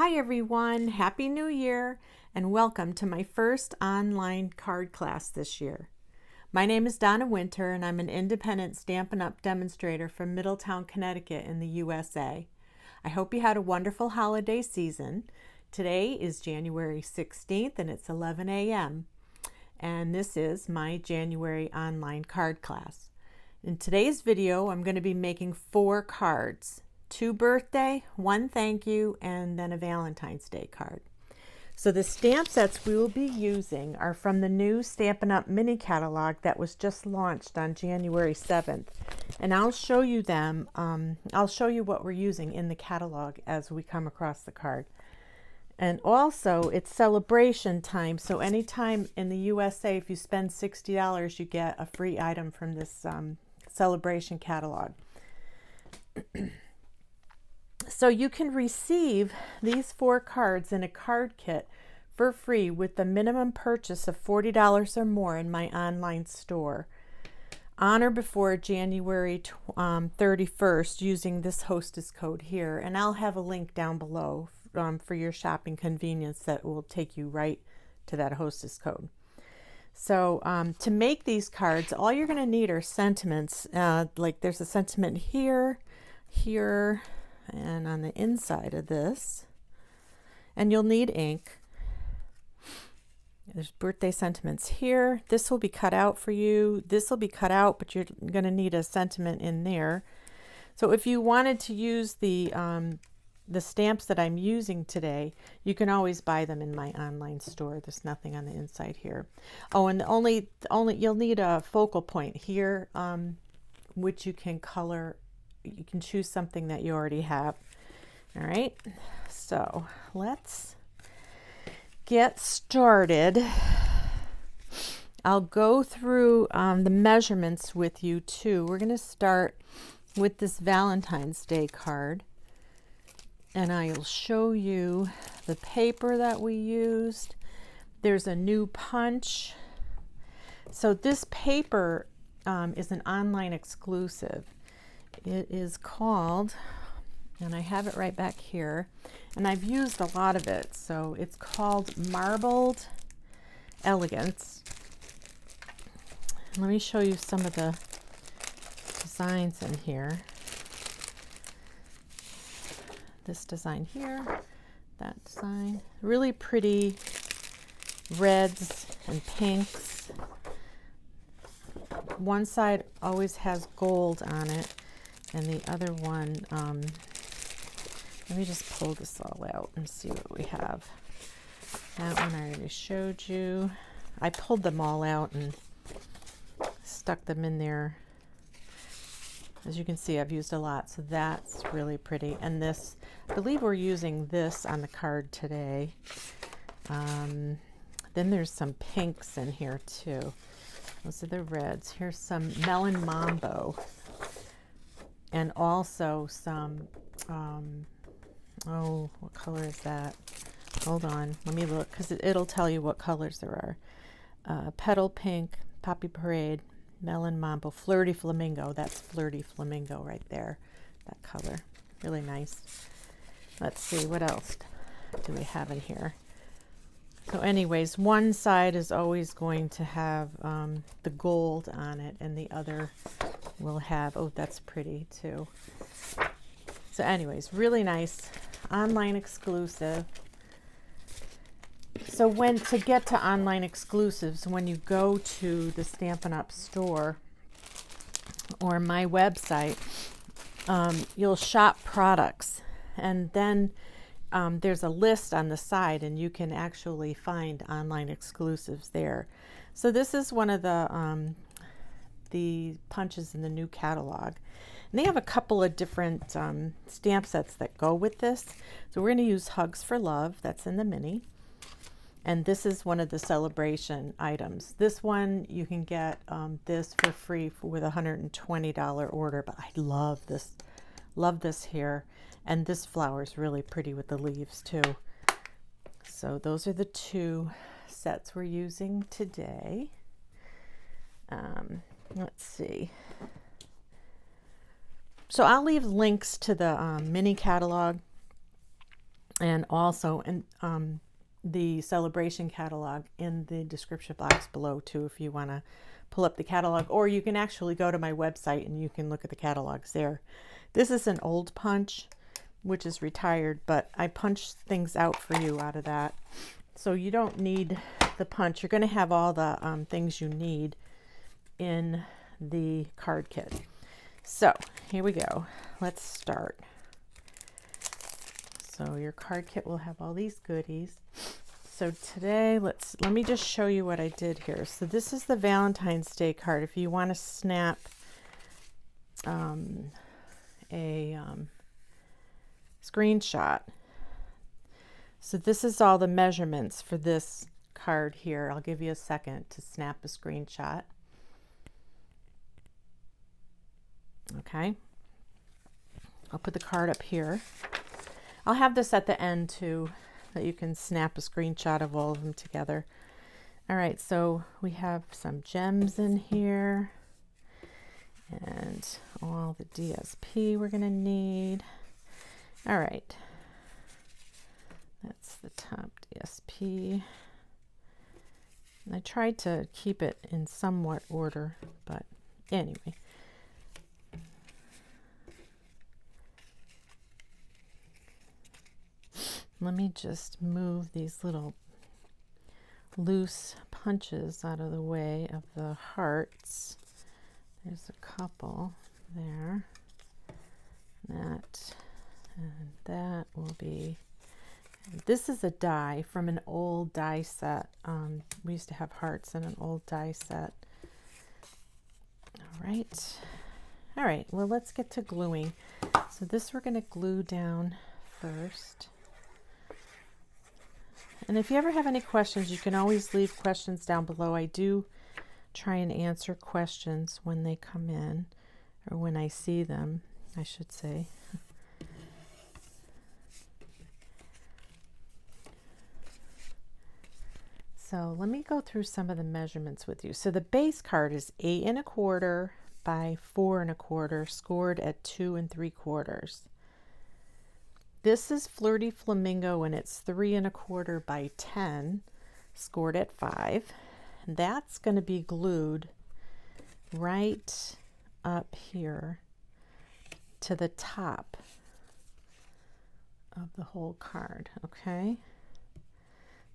Hi everyone, Happy New Year and welcome to my first online card class this year. My name is Donna Winter and I'm an independent Stampin' Up! Demonstrator from Middletown, Connecticut in the USA. I hope you had a wonderful holiday season. Today is January 16th and it's 11 a.m. and this is my January online card class. In today's video, I'm going to be making 4 cards. 2 birthday, 1 thank you, and then a Valentine's Day card. So the stamp sets we will be using are from the new Stampin' Up! Mini catalog that was just launched on January 7th. And I'll show you them. I'll show you what we're using in the catalog as we come across the card. And also, it's celebration time, so anytime in the USA, if you spend $60, you get a free item from this celebration catalog. So you can receive these 4 cards in a card kit for free with the minimum purchase of $40 or more in my online store on or before January 31st using this hostess code here. And I'll have a link down below for your shopping convenience that will take you right to that hostess code. So to make these cards, all you're going to need are sentiments. Like there's a sentiment here, here, and on the inside of this, and you'll need ink. There's birthday sentiments here. This will be cut out for you. This will be cut out, but you're going to need a sentiment in there. So if you wanted to use the stamps that I'm using today, you can always buy them in my online store. There's nothing on the inside here. Oh, and only you'll need a focal point here, which you can color. You can choose something that you already have. All right, so let's get started. I'll go through the measurements with you too. We're going to start with this Valentine's Day card, and I'll show you the paper that we used. There's a new punch. So this paper is an online exclusive. It is called, and I have it right back here, and I've used a lot of it. So it's called Marbled Elegance. Let me show you some of the designs in here. This design here, that design, really pretty reds and pinks. One side always has gold on it, and the other one, let me just pull this all out and see what we have. That one I already showed you. I pulled them all out and stuck them in there. As you can see, I've used a lot, so that's really pretty. And this, I believe we're using this on the card today. Then there's some pinks in here too. Those are the reds. Here's some Melon Mambo. And also some, oh, what color is that? Hold on, let me look, because it'll tell you what colors there are. Petal Pink, Poppy Parade, Melon Mambo, Flirty Flamingo. That's Flirty Flamingo right there, that color. Really nice. Let's see, what else do we have in here? So anyways, one side is always going to have the gold on it, and the other will have, oh, that's pretty too. So anyways, really nice, online exclusive. So to get to online exclusives, when you go to the Stampin' Up! Store or my website, you'll shop products, and then there's a list on the side, and you can actually find online exclusives there. So this is one of the punches in the new catalog. And they have a couple of different stamp sets that go with this. So we're going to use Hugs for Love. That's in the mini. And this is one of the celebration items. This one, you can get this for free with a $120 order. But I love this here. And this flower is really pretty with the leaves too. So those are the 2 sets we're using today. Let's see. So I'll leave links to the mini catalog and also in the celebration catalog in the description box below too, if you want to pull up the catalog, or you can actually go to my website and you can look at the catalogs there. This is an old punch, which is retired, but I punched things out for you out of that. So you don't need the punch. You're going to have all the things you need in the card kit. So here we go. Let's start. So your card kit will have all these goodies. So today, let me just show you what I did here. So this is the Valentine's Day card. If you want to snap a screenshot. So this is all the measurements for this card here. I'll give you a second to snap a screenshot. Okay. I'll put the card up here. I'll have this at the end too, that you can snap a screenshot of all of them together. All right, so we have some gems in here and all the DSP we're going to need. All right, that's the top DSP. And I tried to keep it in somewhat order, but anyway. Let me just move these little loose punches out of the way of the hearts. There's a couple there. That and that will be, this is a die from an old die set. We used to have hearts in an old die set. All right, well, let's get to gluing. So this we're going to glue down first. And if you ever have any questions, you can always leave questions down below. I do try and answer questions when they come in, or when I see them, I should say. So let me go through some of the measurements with you. So the base card is 8 1/4 by 4 1/4, scored at 2 3/4. This is Flirty Flamingo, and it's 3 1/4 by 10, scored at 5. And that's going to be glued right up here to the top of the whole card, okay?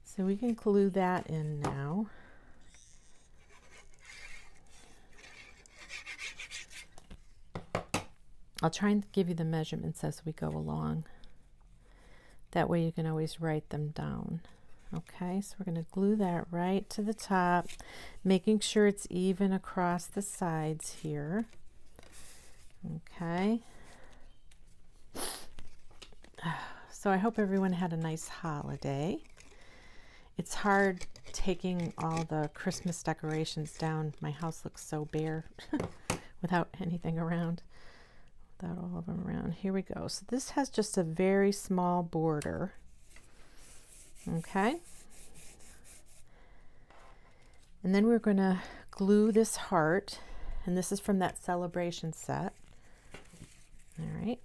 So we can glue that in now. I'll try and give you the measurements as we go along. That way you can always write them down. Okay, so we're going to glue that right to the top, making sure it's even across the sides here. Okay. So I hope everyone had a nice holiday. It's hard taking all the Christmas decorations down. My house looks so bare without anything around. Without all of them around. Here we go. So this has just a very small border. Okay. And then we're going to glue this heart. And this is from that celebration set. All right.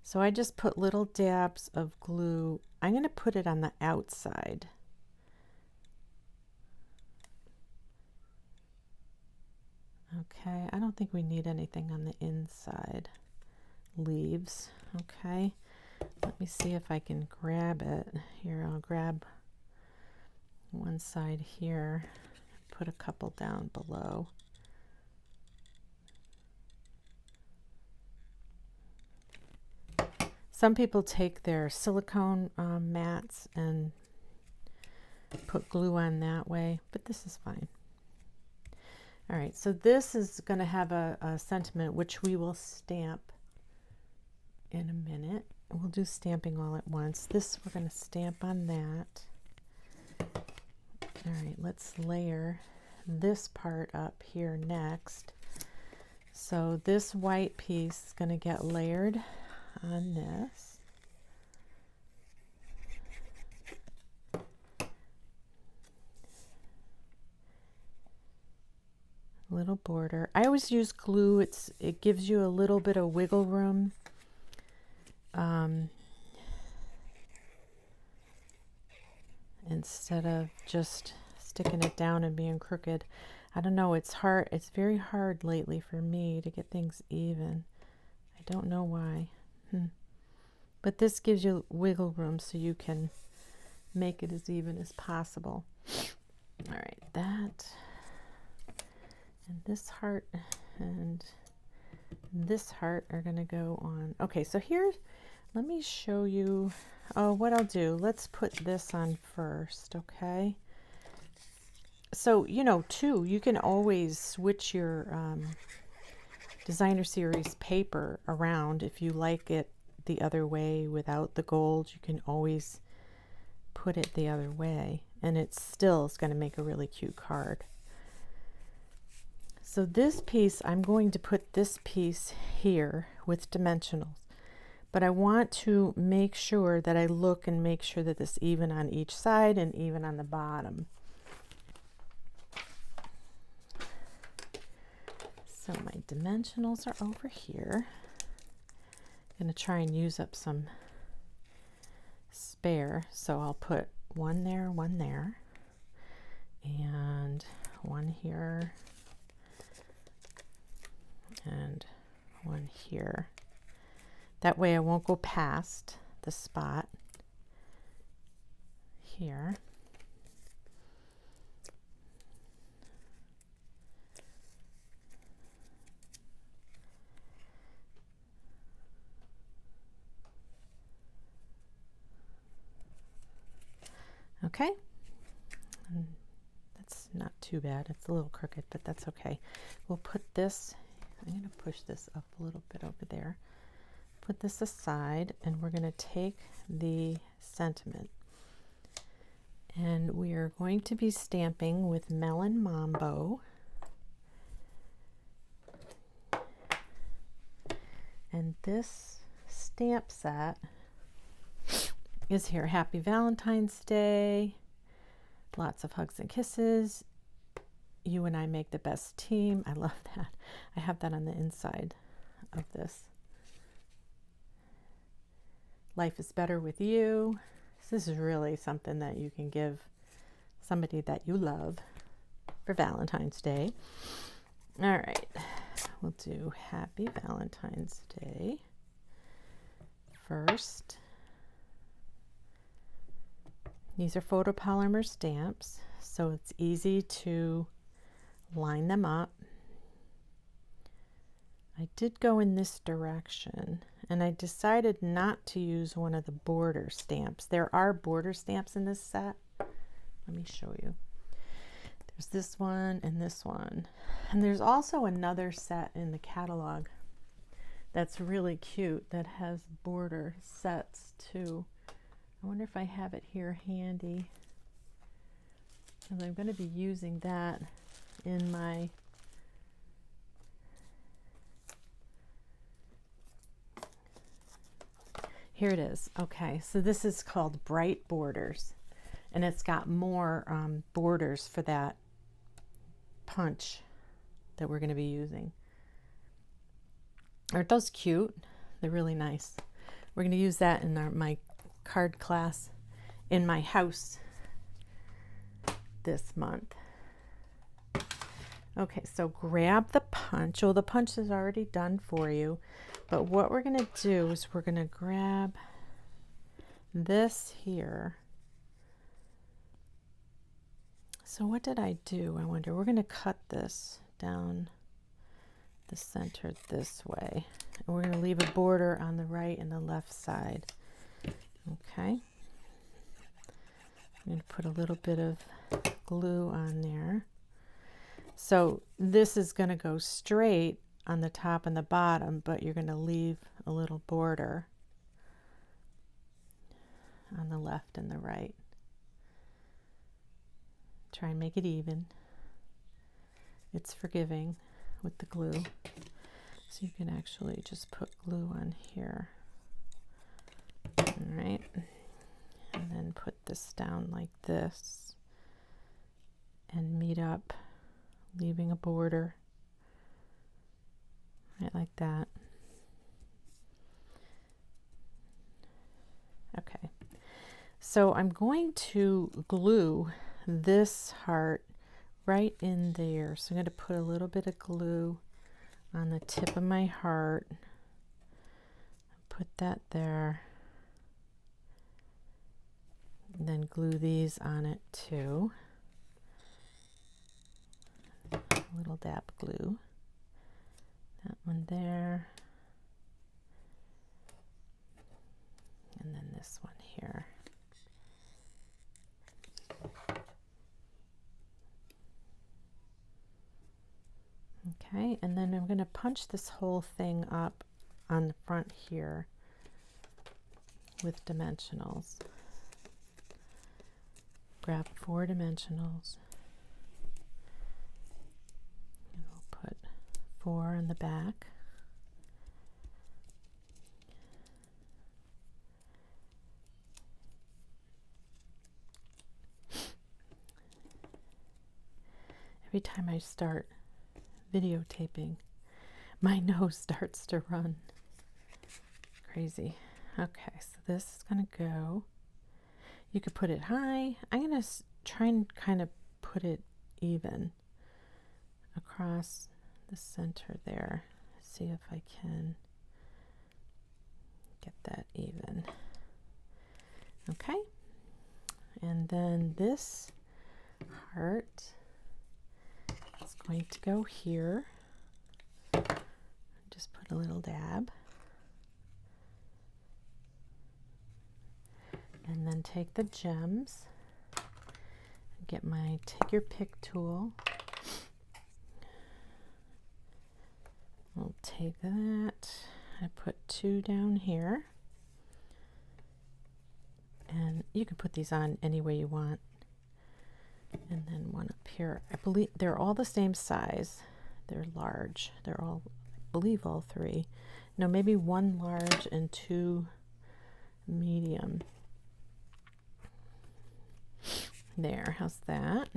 So I just put little dabs of glue. I'm going to put it on the outside. Okay, I don't think we need anything on the inside. Leaves, okay. Let me see if I can grab it. Here, I'll grab one side here, put a couple down below. Some people take their silicone mats and put glue on that way, but this is fine. All right, so this is going to have a sentiment which we will stamp in a minute. We'll do stamping all at once. This we're going to stamp on that. All right, let's layer this part up here next. So this white piece is going to get layered on this. Little border. I always use glue. It gives you a little bit of wiggle room instead of just sticking it down and being crooked. I don't know, it's hard. It's very hard lately for me to get things even. I don't know why. But this gives you wiggle room so you can make it as even as possible. All right, that and this heart and this heart are going to go on. Okay, so here, let me show you what I'll do. Let's put this on first, okay? So, you know, too, you can always switch your designer series paper around. If you like it the other way without the gold, you can always put it the other way, and it still is going to make a really cute card. So this piece, I'm going to put this piece here with dimensionals, but I want to make sure that I look and make sure that it's even on each side and even on the bottom. So my dimensionals are over here. I'm going to try and use up some spare, so I'll put one there, and one here, and one here. That way I won't go past the spot here. Okay, and that's not too bad. It's a little crooked, but that's okay. We'll put this, I'm going to push this up a little bit over there. Put this aside, and we're going to take the sentiment. And we are going to be stamping with Melon Mambo. And this stamp set is here. Happy Valentine's Day. Lots of hugs and kisses. You and I make the best team. I love that. I have that on the inside of this. Life is better with you. This is really something that you can give somebody that you love for Valentine's Day. All right, we'll do Happy Valentine's Day first. These are photopolymer stamps, so it's easy to line them up. I did go in this direction, and I decided not to use one of the border stamps. There are border stamps in this set. Let me show you. There's this one and this one. And there's also another set in the catalog that's really cute that has border sets too. I wonder if I have it here handy, because I'm going to be using that in my here it is. Okay, so this is called Bright Borders, and it's got more borders for that punch that we're going to be using. Aren't those cute? They're really nice. We're going to use that in my card class in my house this month. Okay, so grab the punch. Oh, the punch is already done for you, but what we're going to do is we're going to grab this here. So what did I do? I wonder. We're going to cut this down the center this way, and we're going to leave a border on the right and the left side. Okay, I'm going to put a little bit of glue on there. So this is going to go straight on the top and the bottom, but you're going to leave a little border on the left and the right. Try and make it even. It's forgiving with the glue. So you can actually just put glue on here. All right, and then put this down like this and meet up, leaving a border right like that. So I'm going to glue this heart right in there. So I'm going to put a little bit of glue on the tip of my heart. Put that there. And then glue these on it too. A little dab glue. That one there. And then this one here. Okay, and then I'm going to punch this whole thing up on the front here with dimensionals. Grab 4 dimensionals. And we'll put 4 on the back. Every time I start videotaping, my nose starts to run. Crazy. Okay, so this is going to go. You could put it high. I'm going to try and kind of put it even across the center there. See if I can get that even. Okay, and then this heart is going to go here. Just put a little dab. And then take the gems, get my take your pick tool. We'll take that. I put 2 down here. And you can put these on any way you want. And then one up here. I believe they're all the same size. They're large. They're all, I believe all 3. No, maybe 1 large and 2 medium. There, how's that?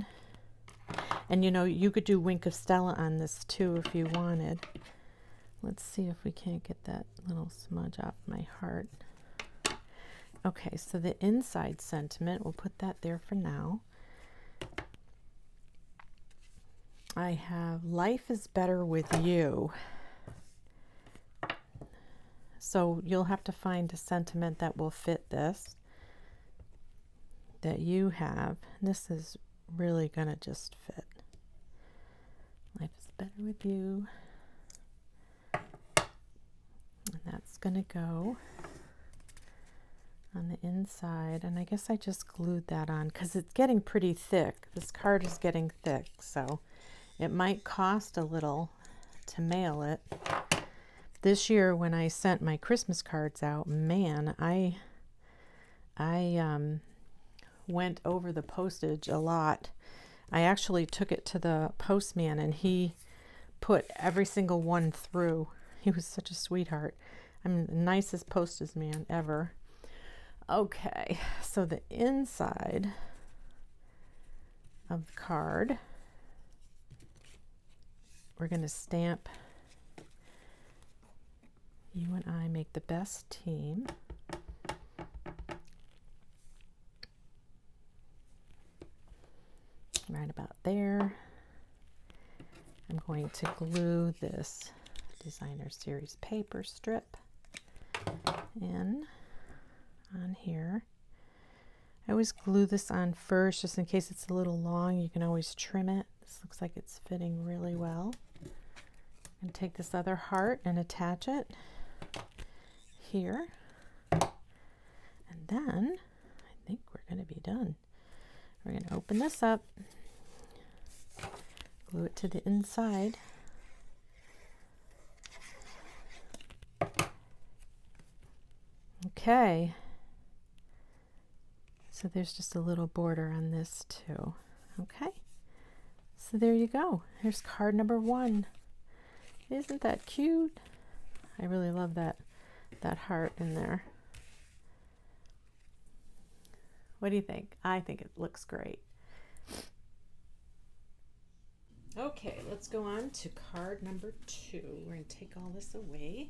And you know, you could do Wink of Stella on this too if you wanted. Let's see if we can't get that little smudge off my heart. Okay, so the inside sentiment, we'll put that there for now. I have life is better with you. So you'll have to find a sentiment that will fit this, that you have. This is really gonna just fit. Life is better with you. And that's gonna go on the inside. And I guess I just glued that on because it's getting pretty thick. This card is getting thick, so it might cost a little to mail it. This year when I sent my Christmas cards out, man, I went over the postage a lot. I actually took it to the postman and he put every single one through. He was such a sweetheart. I'm the nicest postman ever. Okay, so the inside of the card, we're going to stamp "You and I make the best team." Right about there. I'm going to glue this Designer Series paper strip in on here. I always glue this on first just in case it's a little long. You can always trim it. This looks like it's fitting really well. And take this other heart and attach it here. And then I think we're going to be done. We're going to open this up, glue it to the inside. Okay, so there's just a little border on this too. Okay, so there you go. Here's card number 1. Isn't that cute? I really love that heart in there. What do you think? I think it looks great. Okay, let's go on to card number 2. We're going to take all this away.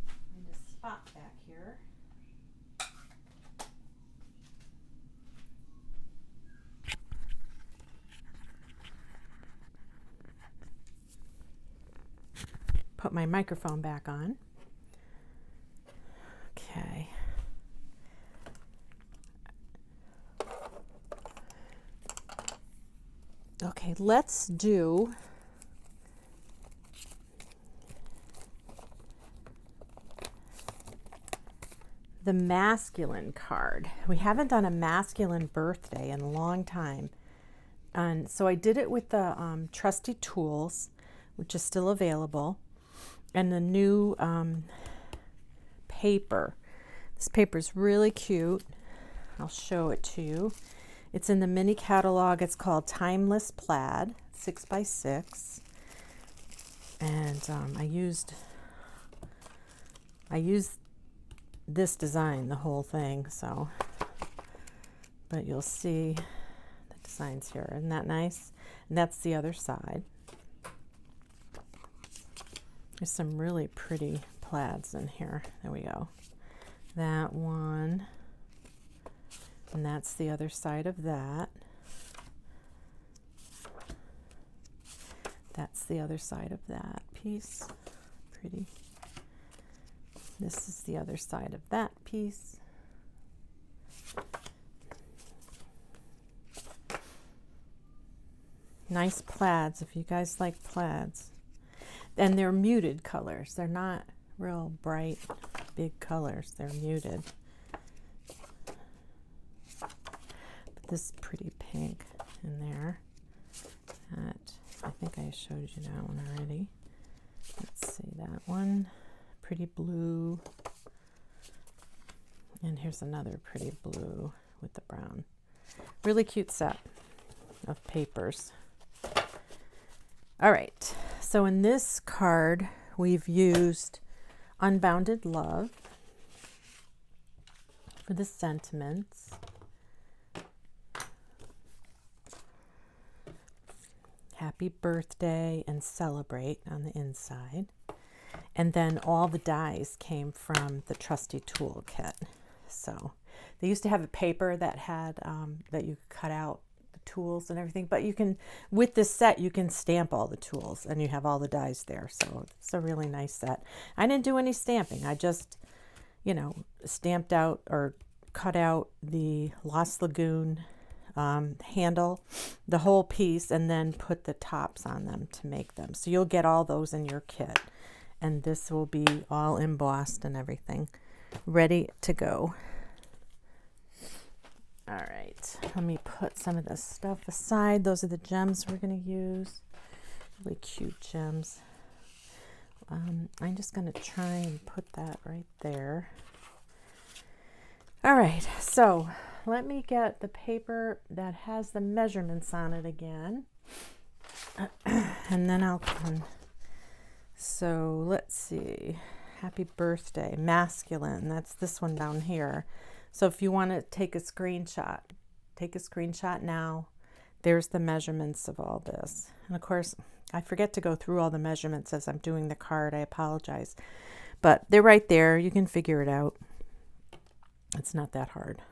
Find a spot back here. put my microphone back on. Okay. Okay, let's do the masculine card. We haven't done a masculine birthday in a long time. And so I did it with the Trusty Tools, which is still available, and the new paper. This paper is really cute. I'll show it to you. It's in the mini catalog. It's called Timeless Plaid, 6x6. And I used this design, the whole thing, so, but you'll see the designs here. Isn't that nice? And that's the other side. There's some really pretty plaids in here. There we go. That one. And that's the other side of that. That's the other side of that piece. Pretty. This is the other side of that piece. Nice plaids, if you guys like plaids. And they're muted colors. They're not real bright, big colors. They're muted. But this pretty pink in there. That, I think I showed you that one already. Let's see, that one. Pretty blue. And here's another pretty blue with the brown. Really cute set of papers. All right, so in this card, we've used Unbounded Love for the sentiments. Happy Birthday and Celebrate on the inside. And then all the dies came from the Trusty Tool Kit. So they used to have a paper that had, that you could cut out the tools and everything, but you can, with this set, you can stamp all the tools and you have all the dies there. So it's a really nice set. I didn't do any stamping. I just, you know, stamped out or cut out the Lost Lagoon handle, the whole piece, and then put the tops on them to make them. So you'll get all those in your kit. And this will be all embossed and everything, ready to go. All right, let me put some of this stuff aside. Those are the gems we're going to use. Really cute gems. I'm just going to try and put that right there. All right, so let me get the paper that has the measurements on it again. And then I'll come. So let's see, Happy Birthday, masculine, that's this one down here. So if you want to take a screenshot now. There's the measurements of all this. And of course, I forget to go through all the measurements as I'm doing the card. I apologize. But they're right there. You can figure it out. It's not that hard.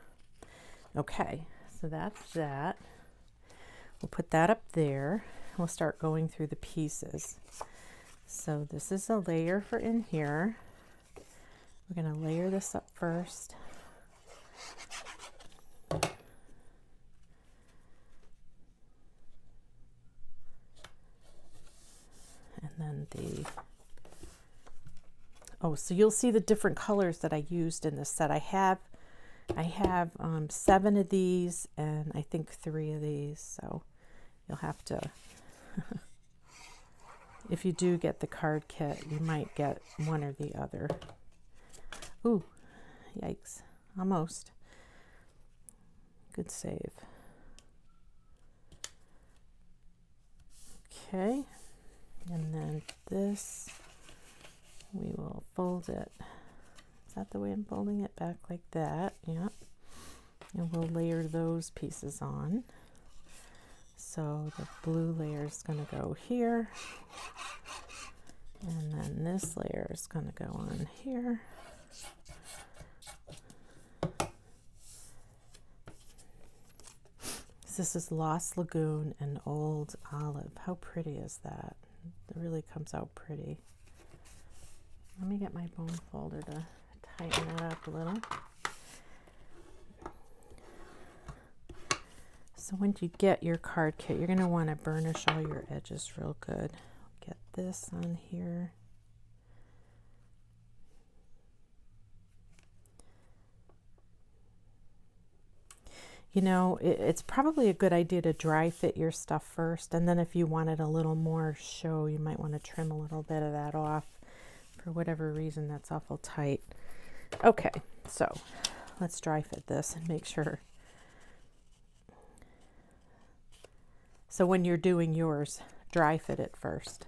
Okay, so that's that. We'll put that up there. We'll start going through the pieces. So this is a layer for in here. We're going to layer this up first. And then so you'll see the different colors that I used in this set. I have 7 of these and I think 3 of these. So you'll have to... If you do get the card kit, you might get one or the other. Ooh, yikes, almost. Good save. Okay, and then this, we will fold it. Is that the way I'm folding it? Back like that, yeah. And we'll layer those pieces on. So the blue layer is going to go here, and then this layer is going to go on here. This is Lost Lagoon and Old Olive. How pretty is that? It really comes out pretty. Let me get my bone folder to tighten that up a little. So when you get your card kit, you're going to want to burnish all your edges real good. Get this on here. You know, it's probably a good idea to dry fit your stuff first, and then if you wanted a little more show, you might want to trim a little bit of that off. For whatever reason, that's awful tight. Okay, so let's dry fit this and make sure. So when you're doing yours, dry fit it first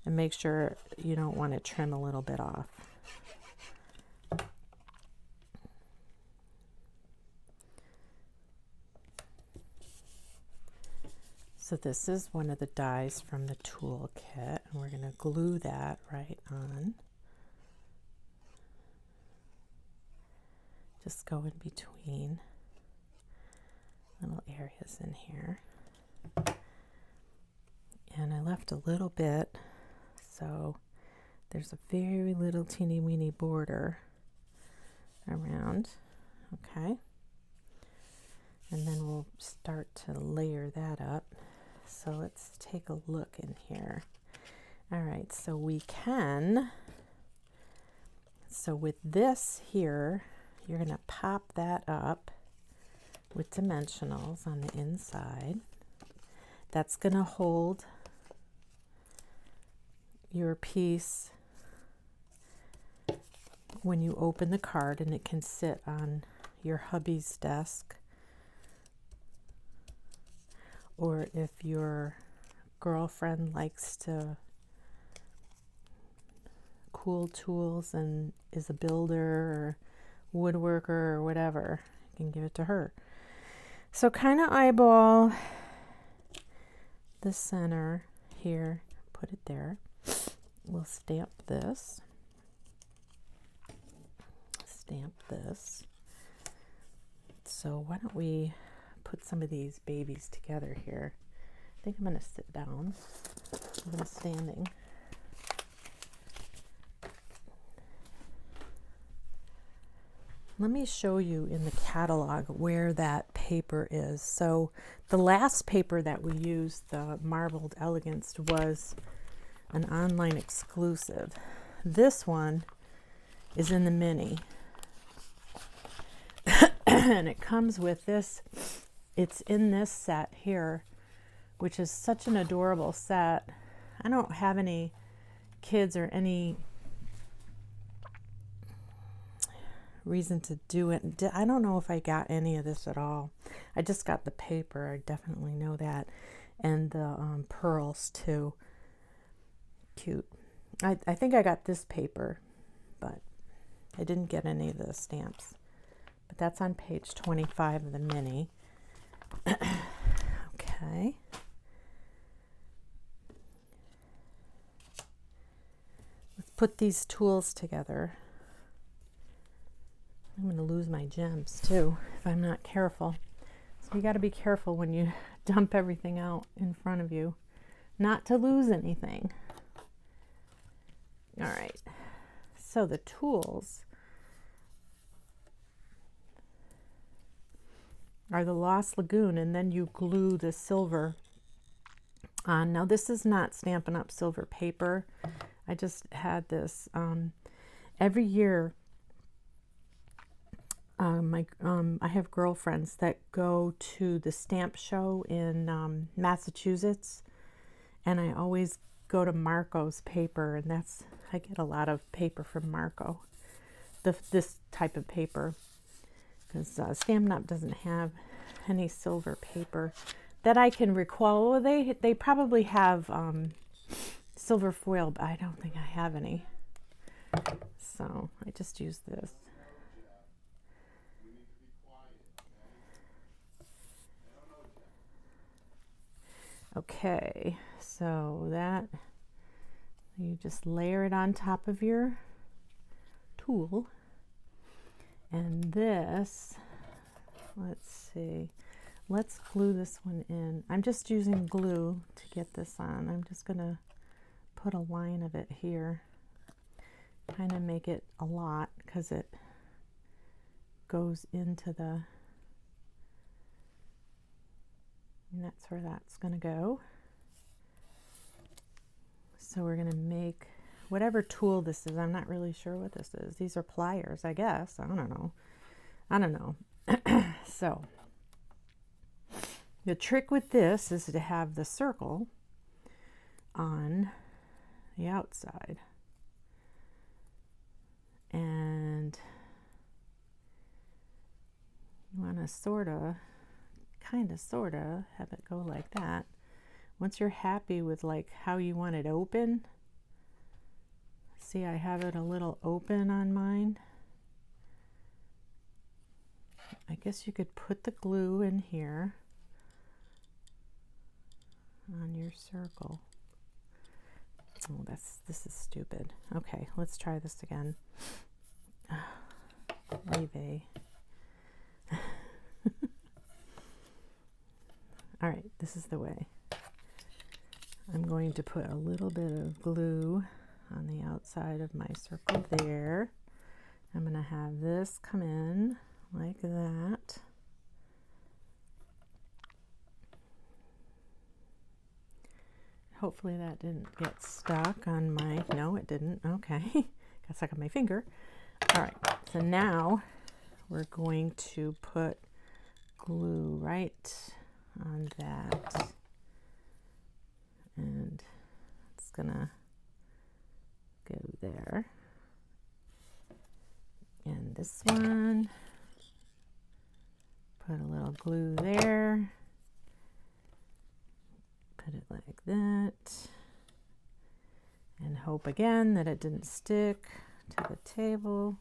and make sure you don't want to trim a little bit off. So this is one of the dies from the tool kit, and we're going to glue that right on. Just go in between little areas in here. And I left a little bit, so there's a very little teeny weeny border around, okay? And then we'll start to layer that up. So let's take a look in here. All right, so we can, so with this here, you're gonna pop that up with dimensionals on the inside. That's gonna hold your piece when you open the card, and it can sit on your hubby's desk. Or if your girlfriend likes to cool tools and is a builder or woodworker or whatever, you can give it to her. So kind of eyeball the center here, put it there. We'll stamp this. Stamp this. So why don't we put some of these babies together here. I think I'm going to sit down. I'm standing. Let me show you in the catalog where that paper is. So the last paper that we used, the Marbled Elegance, was an online exclusive. This one is in the mini. And it comes with this. It's in this set here, which is such an adorable set. I don't have any kids or any reason to do it. I don't know if I got any of this at all. I just got the paper, I definitely know that, and the pearls too. Cute. I think I got this paper, but I didn't get any of the stamps. But that's on page 25 of the mini. Okay. Let's put these tools together. I'm going to lose my gems too if I'm not careful. So you got to be careful when you dump everything out in front of you, not to lose anything. All right. So the tools are the Lost Lagoon, and then you glue the silver on. Now this is not Stampin' Up! Silver paper. I just had this every year. I have girlfriends that go to the stamp show in Massachusetts, and I always go to Marco's paper, and I get a lot of paper from Marco, this type of paper, because Stampin' Up! Doesn't have any silver paper that I can recall. Well, they probably have silver foil, but I don't think I have any, so I just use this. Okay, so that you just layer it on top of your tool, and this, let's see, let's glue this one in. I'm just using glue to get this on. I'm just gonna put a line of it here, kind of make it a lot because it goes into the, and that's where that's going to go. So we're going to make whatever tool this is. I'm not really sure what this is. These are pliers, I guess. I don't know. I don't know. So the trick with this is to have the circle on the outside. And you want to sort of have it go like that. Once you're happy with like how you want it open, see, I have it a little open on mine. I guess you could put the glue in here on your circle. Oh, this is stupid. Okay, let's try this again. Leave. All right, this is the way. I'm going to put a little bit of glue on the outside of my circle there. I'm going to have this come in like that. Hopefully that didn't get stuck on my, no, it didn't. Okay, got stuck on my finger. All right, so now we're going to put glue right on that. And it's gonna go there. And this one, put a little glue there. Put it like that. And hope again that it didn't stick to the table.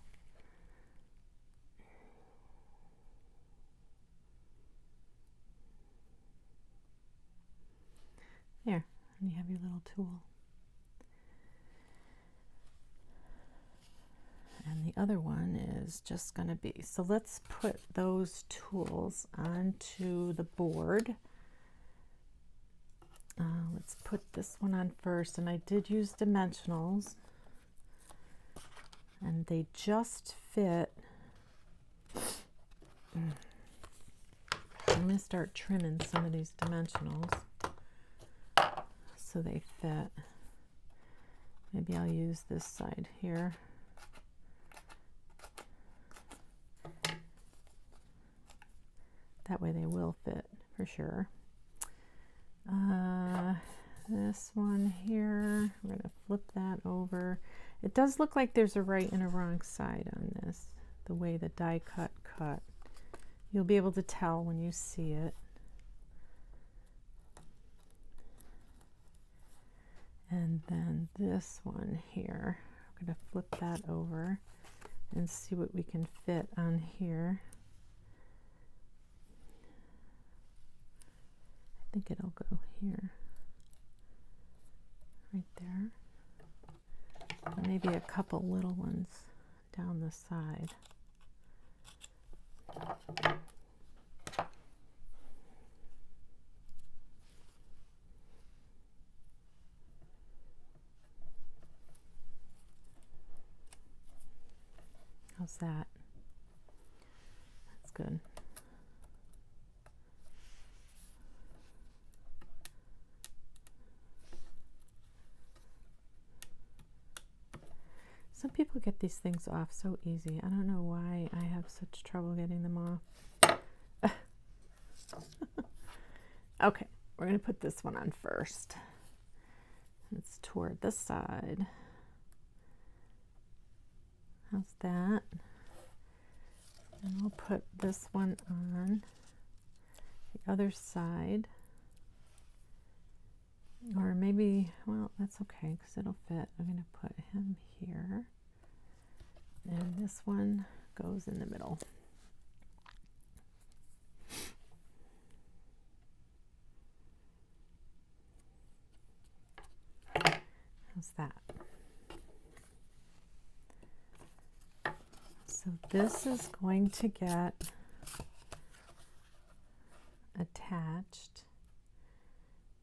There, and you have your little tool. And the other one is just going to be, so let's put those tools onto the board. Let's put this one on first, and I did use dimensionals, and they just fit. I'm going to start trimming some of these dimensionals so they fit. Maybe I'll use this side here. That way they will fit for sure. This one here, we're going to flip that over. It does look like there's a right and a wrong side on this, the way the die cut. You'll be able to tell when you see it. And then this one here, I'm going to flip that over and see what we can fit on here. I think it'll go here, right there. And maybe a couple little ones down the side. How's that? That's good. Some people get these things off so easy. I don't know why I have such trouble getting them off. Okay, we're going to put this one on first. It's toward this side. How's that? And we'll put this one on the other side. Or maybe, well, that's okay because it'll fit. I'm going to put him here. And this one goes in the middle. How's that? So this is going to get attached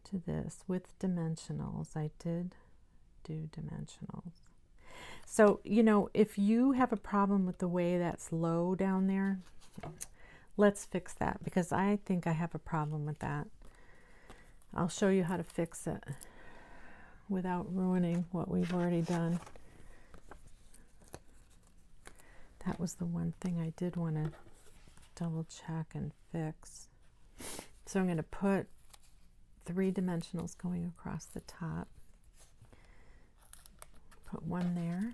to this with dimensionals. I did do dimensionals. So, you know, if you have a problem with the way that's low down there, let's fix that, because I think I have a problem with that. I'll show you how to fix it without ruining what we've already done. That was the one thing I did want to double check and fix. So I'm going to put 3 dimensionals going across the top. Put 1 there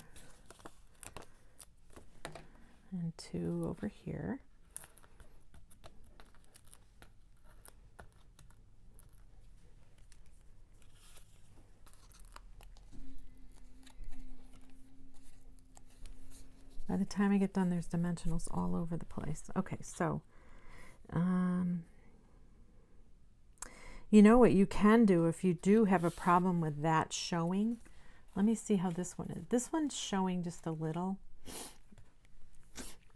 and 2 over here. By the time I get done, there's dimensionals all over the place. Okay, so you know what you can do if you do have a problem with that showing? Let me see how this one is. This one's showing just a little.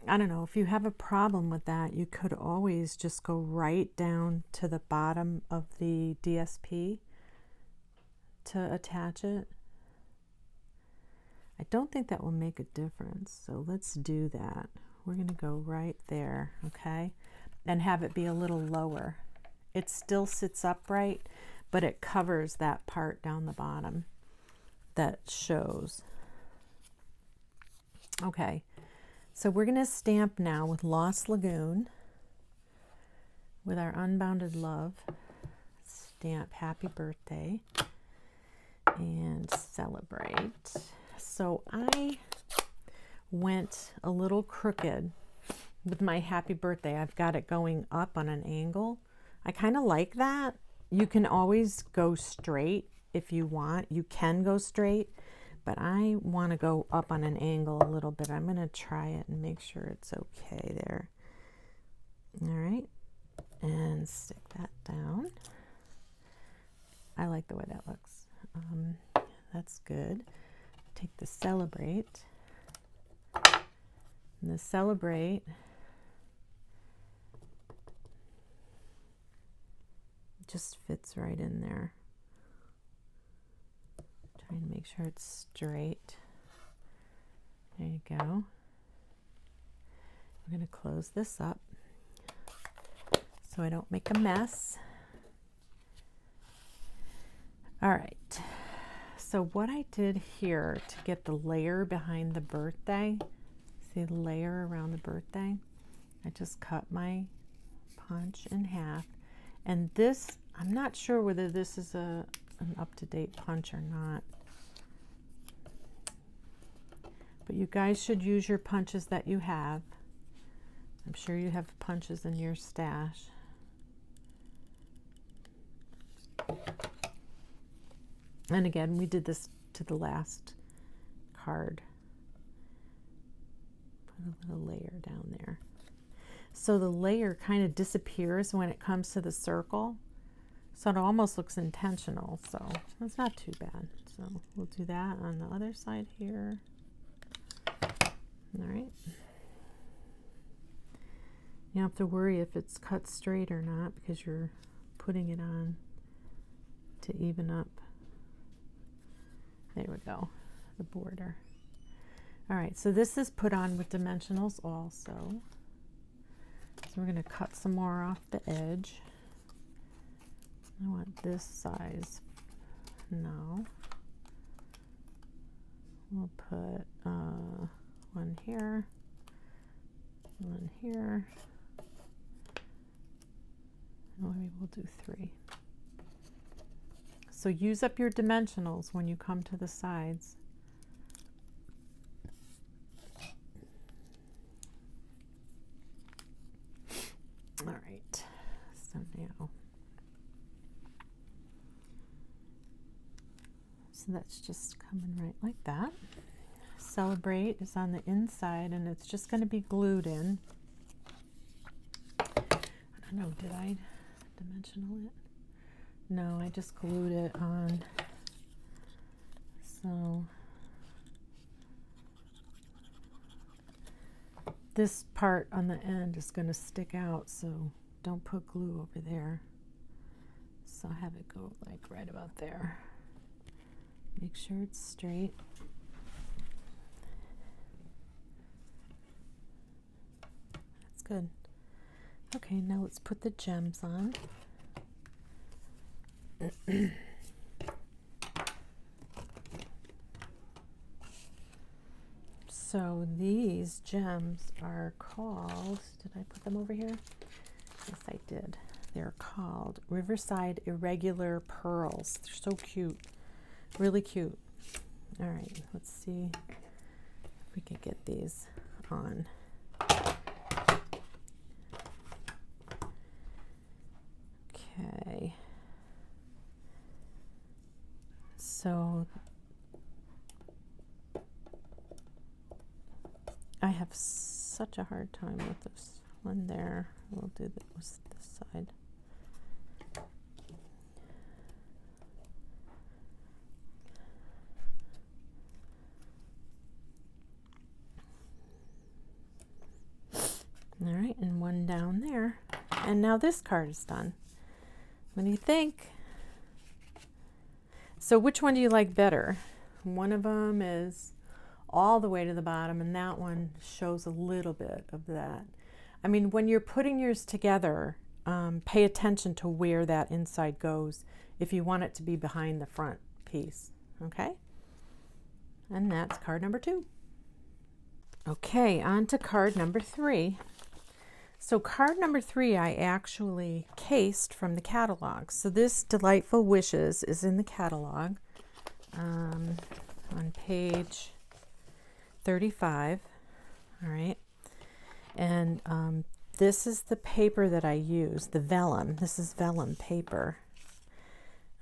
I don't know. If you have a problem with that, you could always just go right down to the bottom of the DSP to attach it. I don't think that will make a difference, so let's do that. We're going to go right there, okay, and have it be a little lower. It still sits upright, but it covers that part down the bottom that shows. Okay, so we're going to stamp now with Lost Lagoon with our Unbounded Love. Stamp Happy Birthday and Celebrate. So I went a little crooked with my Happy Birthday. I've got it going up on an angle. I kind of like that. You can always go straight if you want. You can go straight, but I want to go up on an angle a little bit. I'm going to try it and make sure it's okay there. All right, and stick that down. I like the way that looks. That's good. Take the Celebrate, and the Celebrate just fits right in there. Trying to make sure it's straight. There you go. We're going to close this up so I don't make a mess. All right. So what I did here to get the layer behind the birthday, see the layer around the birthday? I just cut my punch in half. And this, I'm not sure whether this is an up-to-date punch or not. But you guys should use your punches that you have. I'm sure you have punches in your stash. And again, we did this to the last card. Put a little layer down there. So the layer kind of disappears when it comes to the circle. So it almost looks intentional. So it's not too bad. So we'll do that on the other side here. All right. You don't have to worry if it's cut straight or not, because you're putting it on to even up. There we go, the border. All right, so this is put on with dimensionals also. So we're going to cut some more off the edge. I want this size. No. We'll put one here, one here, and maybe we'll do 3. So use up your dimensionals when you come to the sides. All right, so now, so that's just coming right like that. Celebrate is on the inside, and it's just going to be glued in. I don't know, did I dimensional it? No, I just glued it on. So this part on the end is going to stick out, so don't put glue over there. So have it go like right about there. Make sure it's straight. good. Okay, now let's put the gems on. So these gems are called, did I put them over here? Yes, I did. They're called Riverside Irregular Pearls. They're so cute, really cute. All right, let's see if we can get these on. Okay. So I have such a hard time with this one there. We'll do this side. All right, and one down there. And now this card is done. What do you think? So which one do you like better? One of them is all the way to the bottom, and that one shows a little bit of that. I mean, when you're putting yours together, pay attention to where that inside goes if you want it to be behind the front piece, okay? And that's card number 2. Okay, on to card number 3. So card number 3 I actually cased from the catalog. So this Delightful Wishes is in the catalog on page 35. All right. And this is the paper that I use, the vellum. This is vellum paper.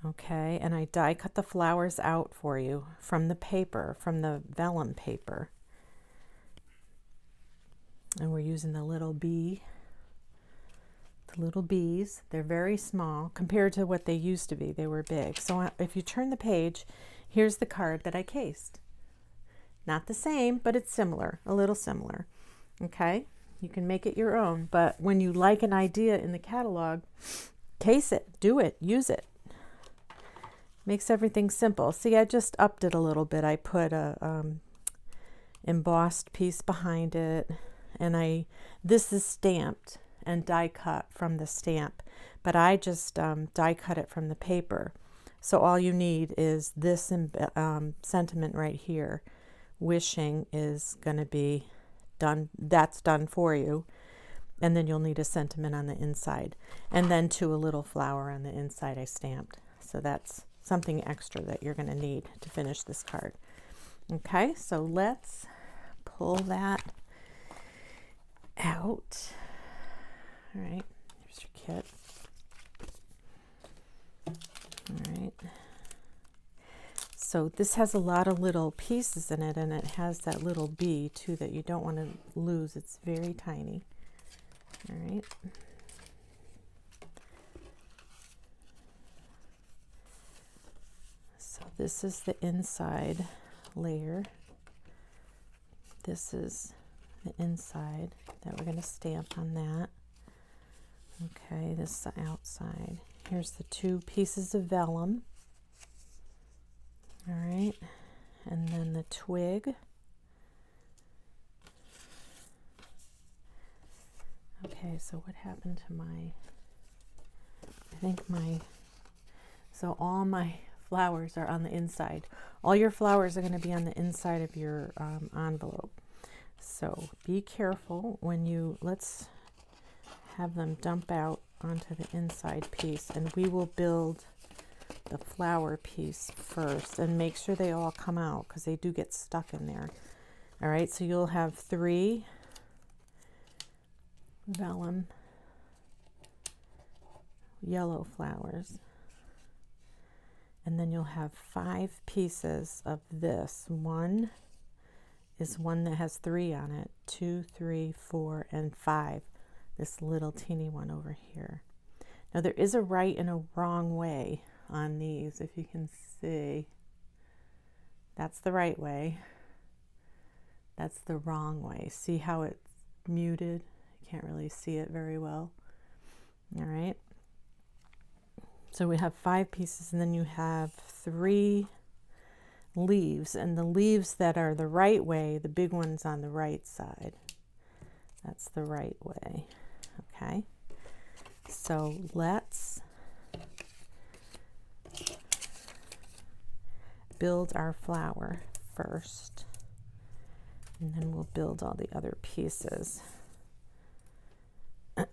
Okay. And I die cut the flowers out for you from the paper, from the vellum paper. And we're using the little bee. The little bees, they're very small compared to what they used to be. They were big. So if you turn the page, here's the card that I cased. Not the same, but it's similar, a little similar. Okay, you can make it your own, but when you like an idea in the catalog, case it, do it, use it. Makes everything simple. See, I just upped it a little bit. I put a embossed piece behind it, and this is stamped and die cut from the stamp, but I just die cut it from the paper. So all you need is this sentiment right here. Wishing is going to be done. That's done for you. And then you'll need a sentiment on the inside. And then a little flower on the inside I stamped. So that's something extra that you're going to need to finish this card. Okay, so let's pull that out. All right, here's your kit. All right. So this has a lot of little pieces in it, and it has that little bee too that you don't want to lose. It's very tiny. All right. So this is the inside layer. This is the inside that we're going to stamp on that. Okay, this is the outside. Here's the 2 pieces of vellum. All right, and then the twig. Okay, so what happened to so all my flowers are on the inside. All your flowers are going to be on the inside of your envelope. So be careful when let's have them dump out onto the inside piece, and we will build the flower piece first and make sure they all come out because they do get stuck in there. All right, so you'll have 3 vellum yellow flowers, and then you'll have 5 pieces of this. One is one that has 3 on it, 2, 3, 4, and 5. This little teeny one over here. Now there is a right and a wrong way on these, if you can see. That's the right way. That's the wrong way. See how it's muted? You can't really see it very well. All right. So we have 5 pieces, and then you have 3 leaves, and the leaves that are the right way, the big one's on the right side. That's the right way. Okay. So let's build our flower first, and then we'll build all the other pieces. All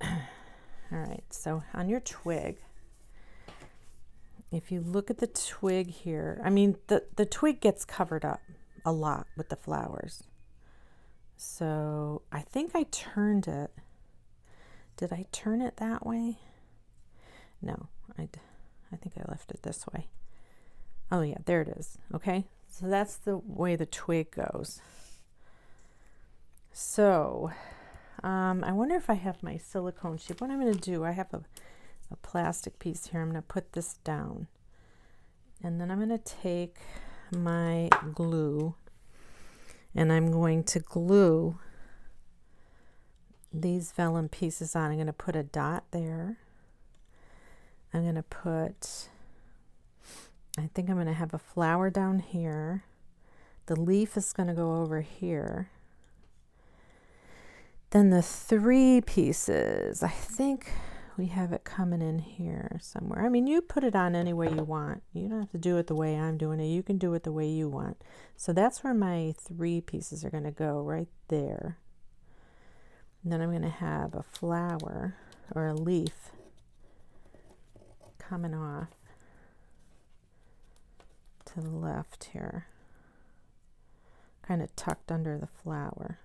right, so on your twig, if you look at the twig here, I mean, the twig gets covered up a lot with the flowers. So I think I turned it. Did I turn it that way? No, I think I left it this way. Oh yeah, there it is. Okay, so that's the way the twig goes. So I wonder if I have my silicone sheet. What I'm going to do, I have a plastic piece here. I'm going to put this down, and then I'm going to take my glue, and I'm going to glue these vellum pieces on. I'm going to put a dot there. I'm going to put, I think I'm going to have a flower down here. The leaf is going to go over here. Then the 3 pieces, I think we have it coming in here somewhere. I mean, you put it on any way you want. You don't have to do it the way I'm doing it. You can do it the way you want. So that's where my 3 pieces are going to go, right there. And then I'm going to have a flower or a leaf coming off to the left here, kind of tucked under the flower.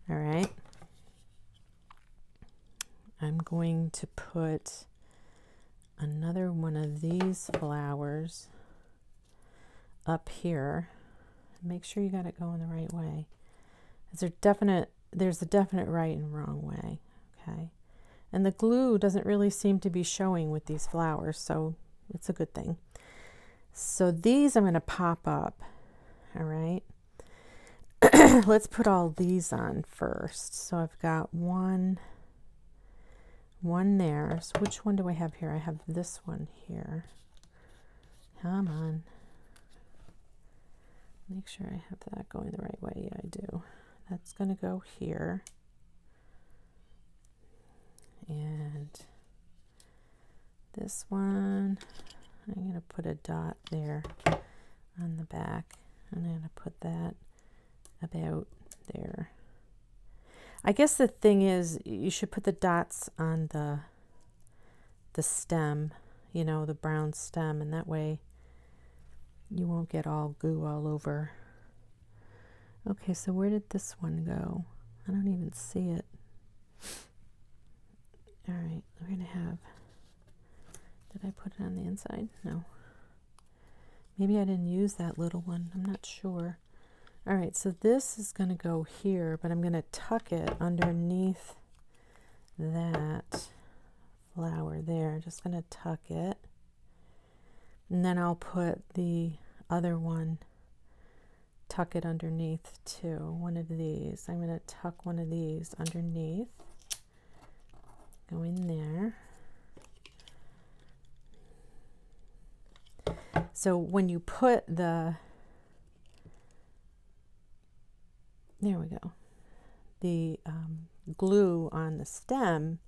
All right. I'm going to put another one of these flowers up here. Make sure you got it going the right way. There's a definite right and wrong way. Okay. And the glue doesn't really seem to be showing with these flowers, so it's a good thing. So these I'm going to pop up. All right. Let's put all these on first. So I've got one there. So which one do I have here? I have this one here. Come on. Make sure I have that going the right way. Yeah, I do. That's going to go here. And this one, I'm going to put a dot there on the back. I'm going to put that about there. I guess the thing is, you should put the dots on the stem, you know, the brown stem, and that way you won't get all goo all over. Okay, so where did this one go? I don't even see it. All right, we're going to have, did I put it on the inside? No. Maybe I didn't use that little one. I'm not sure. All right, so this is going to go here, but I'm going to tuck it underneath that flower there. Just going to tuck it. And then I'll put the other one, tuck it underneath too. One of these. I'm going to tuck one of these underneath. Go in there. So when you put the, there we go, the glue on the stem,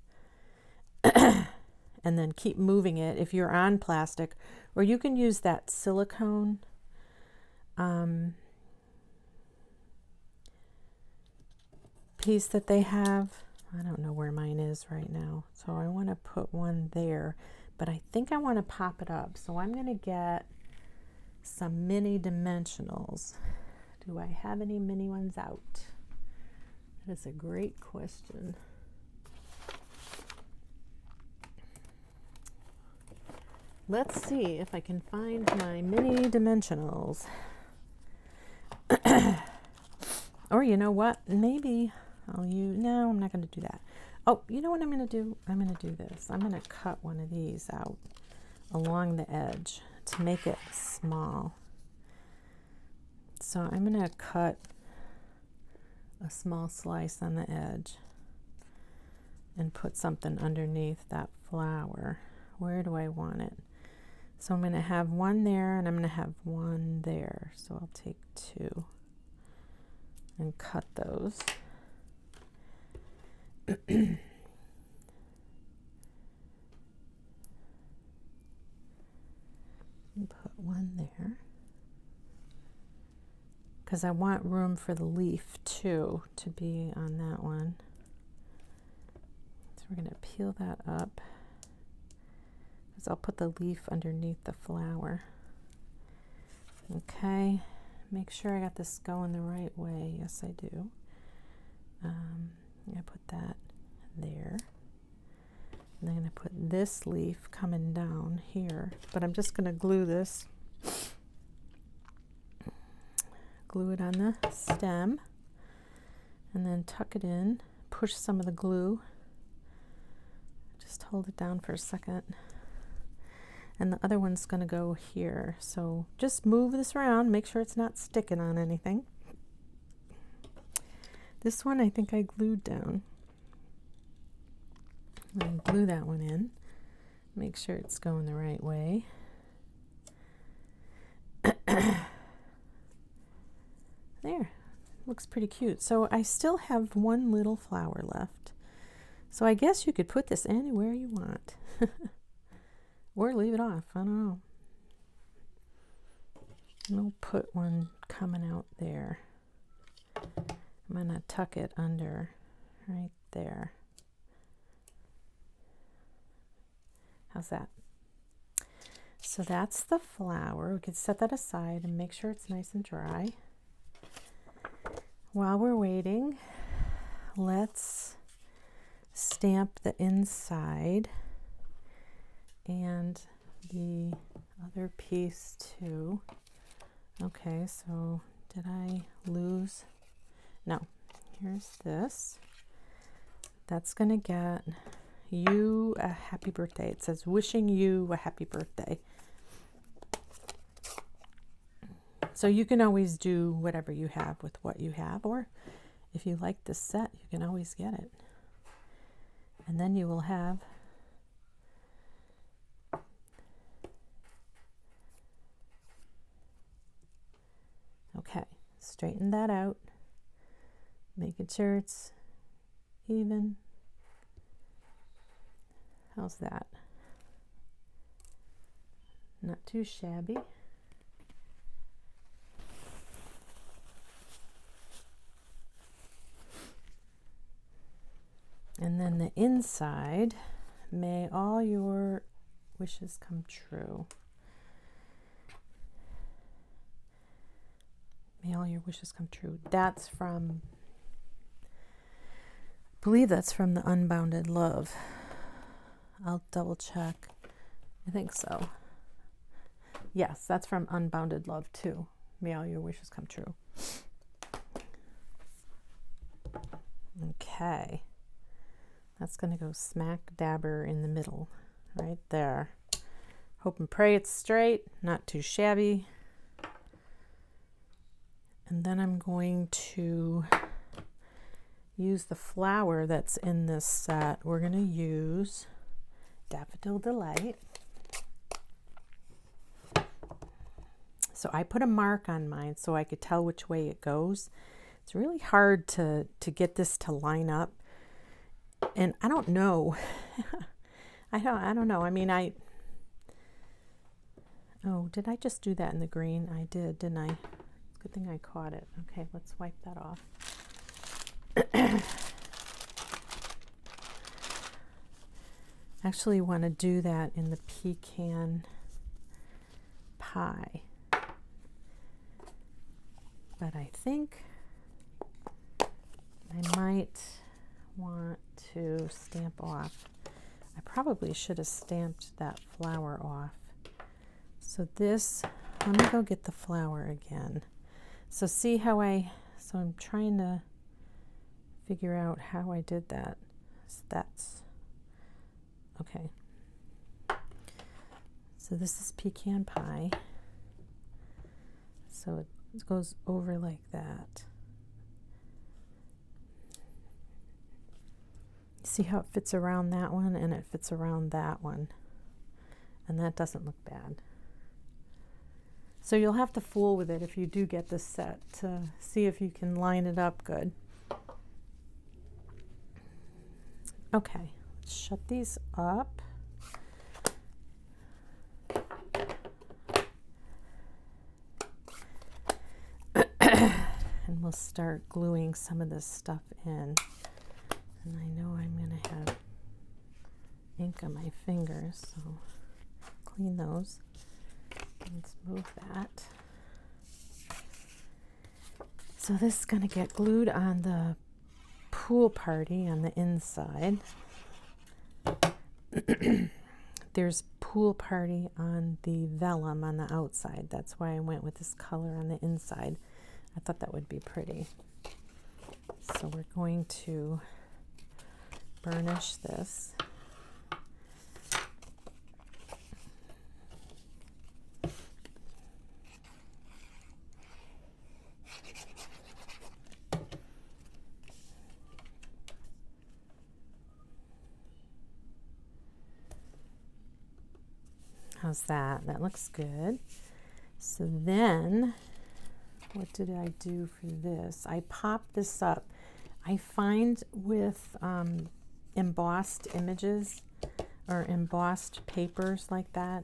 and then keep moving it if you're on plastic, or you can use that silicone piece that they have. I don't know where mine is right now, so I want to put one there, but I think I want to pop it up, so I'm going to get some mini dimensionals. Do I have any mini ones out? That is a great question. Let's see if I can find my mini dimensionals. Or you know what? Maybe I'll use, no, I'm not going to do that. Oh, you know what I'm going to do? I'm going to do this. I'm going to cut one of these out along the edge to make it small. So I'm going to cut a small slice on the edge and put something underneath that flower. Where do I want it? So I'm going to have one there and I'm going to have one there. So I'll take 2 and cut those. Put one there because I want room for the leaf too to be on that one. So we're going to peel that up because I'll put the leaf underneath the flower. Okay, make sure I got this going the right way. Yes, I do. I put that there. And I'm going to put this leaf coming down here, but I'm just going to glue this. Glue it on the stem and then tuck it in, push some of the glue. Just hold it down for a second. And the other one's going to go here. So just move this around, make sure it's not sticking on anything. This one I think I glued down. And glue that one in. Make sure it's going the right way. There, looks pretty cute. So I still have one little flower left. So I guess you could put this anywhere you want. Or leave it off, I don't know. I'll put one coming out there. I'm gonna tuck it under right there. How's that? So that's the flower. We can set that aside and make sure it's nice and dry. While we're waiting, let's stamp the inside and the other piece too. Okay, so did I lose? No, here's this. That's gonna get you a happy birthday. It says wishing you a happy birthday. So you can always do whatever you have with what you have, or if you like this set, you can always get it. And then you will have okay, straighten that out, making sure it's even. How's that? Not too shabby. And then the inside, may all your wishes come true. May all your wishes come true. That's from, I believe that's from the Unbounded Love. I'll double check. I think so. Yes, that's from Unbounded Love too. May all your wishes come true. Okay. That's going to go smack dabber in the middle, right there. Hope and pray it's straight, not too shabby. And then I'm going to use the flower that's in this set. We're going to use Daffodil Delight. So I put a mark on mine so I could tell which way it goes. It's really hard to get this to line up. And I don't know. I don't know. I mean, oh, did I just do that in the green? I did, didn't I? Good thing I caught it. Okay, let's wipe that off. Actually want to do that in the pecan pie. But I think I might want to stamp off. I probably should have stamped that flower off. So this, let me go get the flower again. So see how so I'm trying to figure out how I did that. So that's, okay. So this is pecan pie. So it goes over like that. See how it fits around that one and it fits around that one. And that doesn't look bad. So you'll have to fool with it if you do get this set to see if you can line it up good. Okay, let's shut these up. And we'll start gluing some of this stuff in. And I know I'm going to have ink on my fingers, so clean those. Let's move that. So this is going to get glued on the pool party on the inside. There's pool party on the vellum on the outside. That's why I went with this color on the inside. I thought that would be pretty. So we're going to burnish this. How's that? That looks good. So then, what did I do for this? I popped this up. I find with embossed images or embossed papers like that,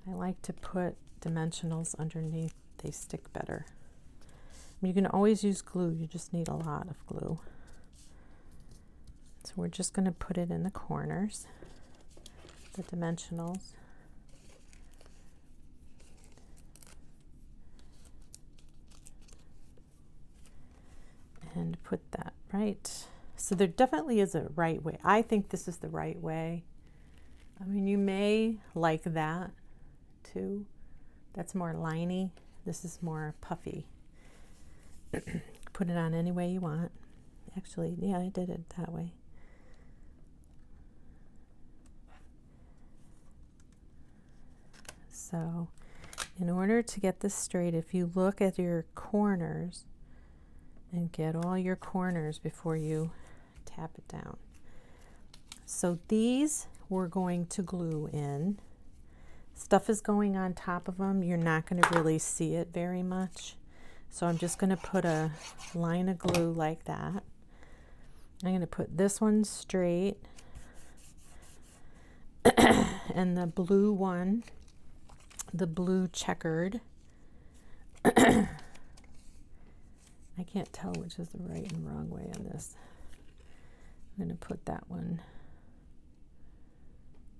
I like to put dimensionals underneath. They stick better. You can always use glue. You just need a lot of glue. So we're just going to put it in the corners, the dimensionals. And put that right. So there definitely is a right way. I think this is the right way. I mean, you may like that too. That's more liney. This is more puffy. Put it on any way you want. Actually, yeah, I did it that way. So in order to get this straight, if you look at your corners and get all your corners before you tap it down. So these we're going to glue in. Stuff is going on top of them. You're not going to really see it very much. So I'm just going to put a line of glue like that. I'm going to put this one straight and the blue one, the blue checkered. I can't tell which is the right and wrong way on this. I'm going to put that one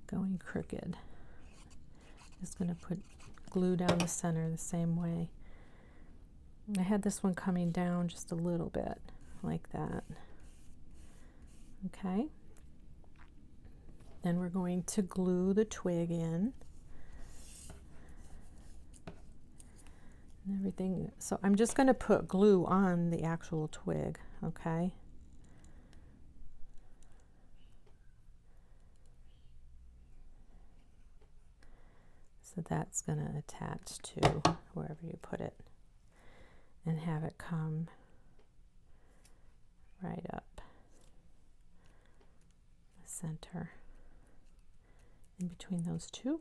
going crooked. Just going to put glue down the center the same way. I had this one coming down just a little bit like that. Okay. Then we're going to glue the twig in. And everything. So I'm just going to put glue on the actual twig, okay? So that's going to attach to wherever you put it and have it come right up the center in between those two.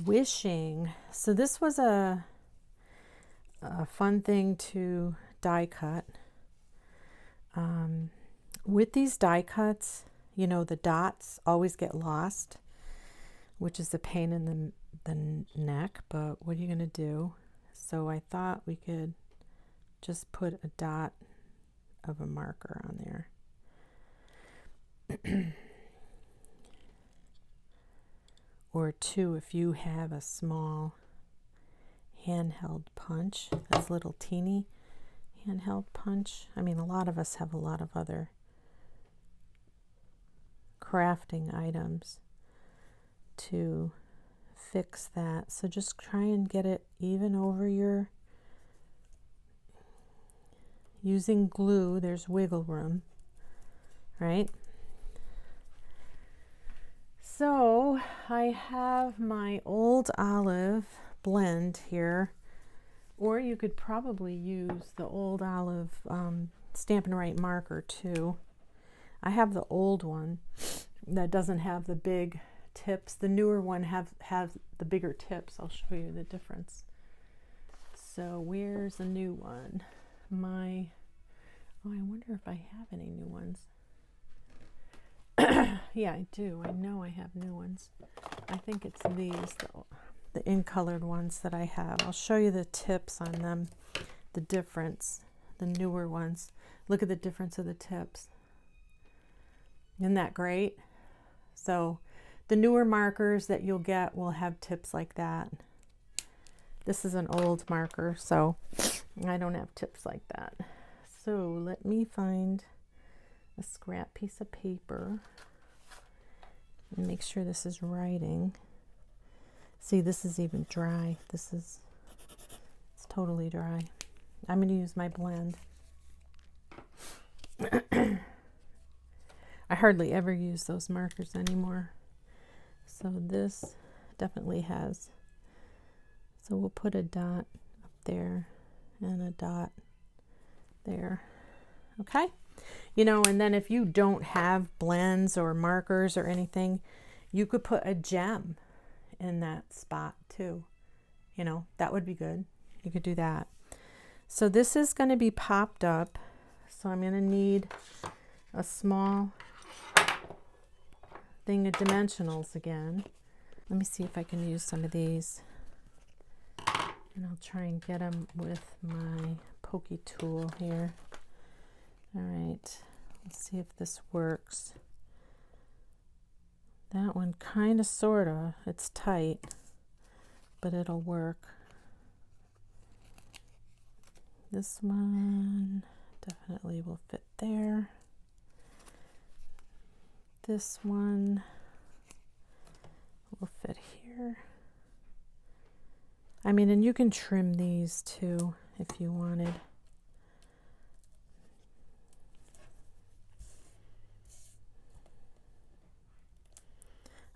Wishing. So this was a fun thing to die cut. With these die cuts, you know, the dots always get lost, which is a pain in the neck, but what are you going to do? So I thought we could just put a dot of a marker on there. Or two if you have a small handheld punch. That's a little teeny handheld punch. I mean, a lot of us have a lot of other crafting items to fix that. So just try and get it even over your, using glue, there's wiggle room, right? So I have my old olive blend here, or you could probably use the old olive Stampin' Up marker too. I have the old one that doesn't have the big tips. The newer one have the bigger tips. I'll show you the difference. So where's the new one? Oh, I wonder if I have any new ones. Yeah, I do. I know I have new ones. I think it's these, though, the in-colored ones that I have. I'll show you the tips on them, the difference, the newer ones. Look at the difference of the tips. Isn't that great? So the newer markers that you'll get will have tips like that. This is an old marker, so I don't have tips like that. So let me find a scrap piece of paper and make sure this is writing. See, this is even dry. It's totally dry. I'm going to use my blend. I hardly ever use those markers anymore. So this definitely has. So we'll put a dot up there and a dot there. Okay? You know, and then if you don't have blends or markers or anything, you could put a gem in that spot too. You know, that would be good. You could do that. So this is going to be popped up. So I'm going to need a small thing of dimensionals again. Let me see if I can use some of these. And I'll try and get them with my pokey tool here. All right, let's see if this works. That one kind of, sort of, it's tight, but it'll work. This one definitely will fit there. This one will fit here. I mean, and you can trim these too if you wanted.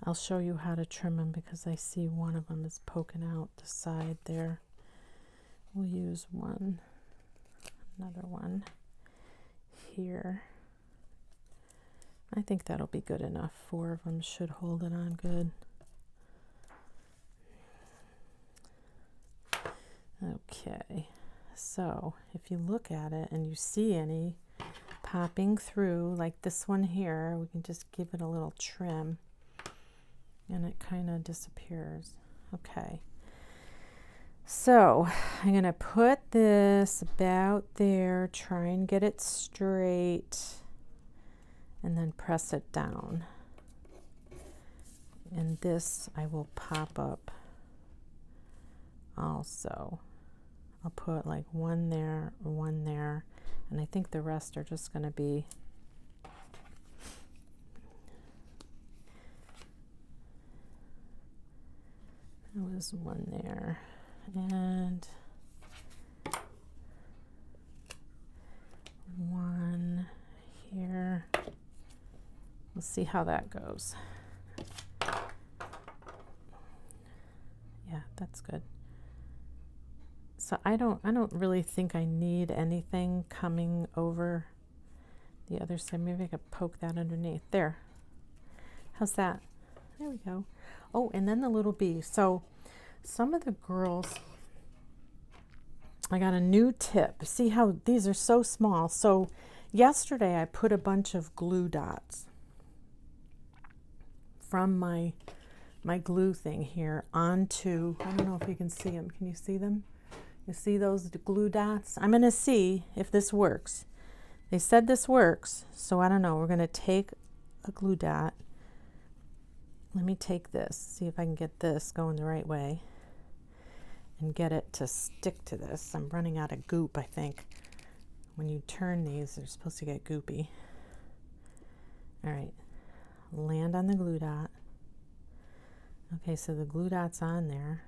I'll show you how to trim them because I see one of them is poking out the side there. We'll use one, another one here. I think that'll be good enough. 4 of them should hold it on good. Okay, so if you look at it and you see any popping through, like this one here, we can just give it a little trim and it kind of disappears. Okay, so I'm going to put this about there, try and get it straight, and then press it down. And this I will pop up also. I'll put like one there, and I think the rest are just going to be there was one there, and one here. We'll see how that goes. Yeah, that's good. So I don't really think I need anything coming over the other side. Maybe I could poke that underneath. There. How's that? There we go. Oh, and then the little bee. So some of the girls, I got a new tip. See how these are so small. So yesterday I put a bunch of glue dots from my glue thing here onto, I don't know if you can see them. Can you see them? You see those glue dots? I'm going to see if this works. They said this works, so I don't know. We're going to take a glue dot. Let me take this, see if I can get this going the right way and get it to stick to this. I'm running out of goop, I think. When you turn these, they're supposed to get goopy. All right, land on the glue dot. Okay, so the glue dot's on there.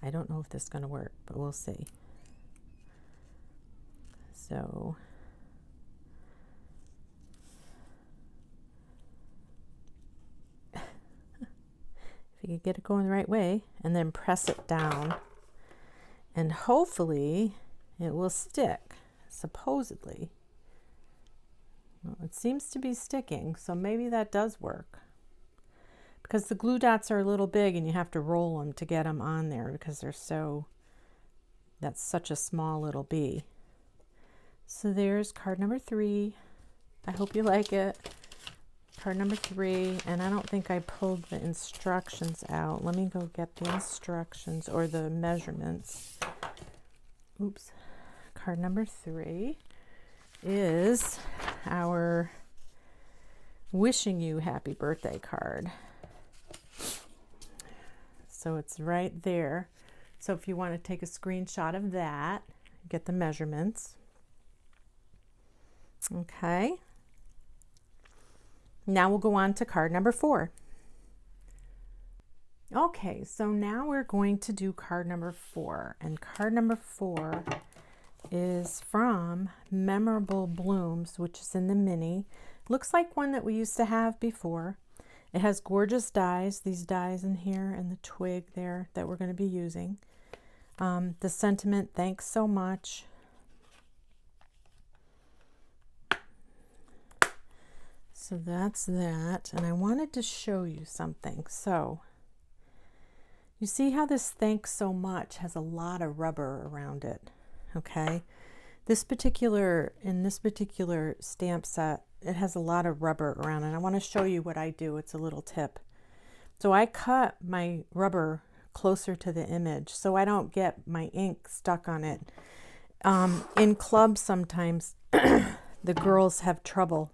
I don't know if this is going to work, but we'll see. So if you can get it going the right way and then press it down, and hopefully it will stick, supposedly. Well, it seems to be sticking, so maybe that does work. Because the glue dots are a little big and you have to roll them to get them on there because they're so, that's such a small little bee. So there's card number 3. I hope you like it. Card number 3, and I don't think I pulled the instructions out. Let me go get the instructions or the measurements. Oops. Card number 3 is our wishing you happy birthday card. So it's right there. So if you want to take a screenshot of that, get the measurements. Okay. Now we'll go on to card number 4. Okay, so now we're going to do card number 4. And card number 4 is from Memorable Blooms, which is in the mini. Looks like one that we used to have before. It has gorgeous dies, these dies in here, and the twig there that we're going to be using. The sentiment, thanks so much. So that's that, and I wanted to show you something. So you see how this thanks so much has a lot of rubber around it, okay? In this particular stamp set, it has a lot of rubber around it. I want to show you what I do. It's a little tip. So I cut my rubber closer to the image so I don't get my ink stuck on it. In clubs sometimes the girls have trouble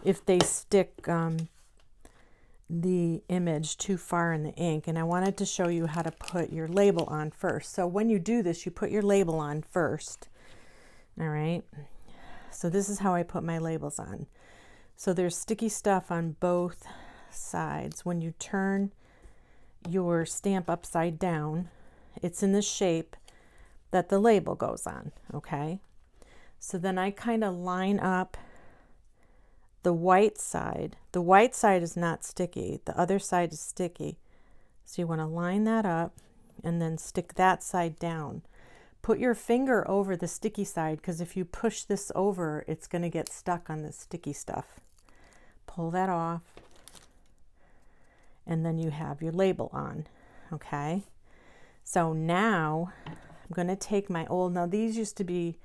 if they stick the image too far in the ink, and I wanted to show you how to put your label on first. So when you do this, you put your label on first. All right, so this is how I put my labels on. So there's sticky stuff on both sides. When you turn your stamp upside down, it's in the shape that the label goes on, okay? So then I kind of line up the white side. The white side is not sticky. The other side is sticky. So you want to line that up and then stick that side down. Put your finger over the sticky side, because if you push this over, it's going to get stuck on the sticky stuff. Pull that off. And then you have your label on. Okay. So now I'm going to take my old, now these used to be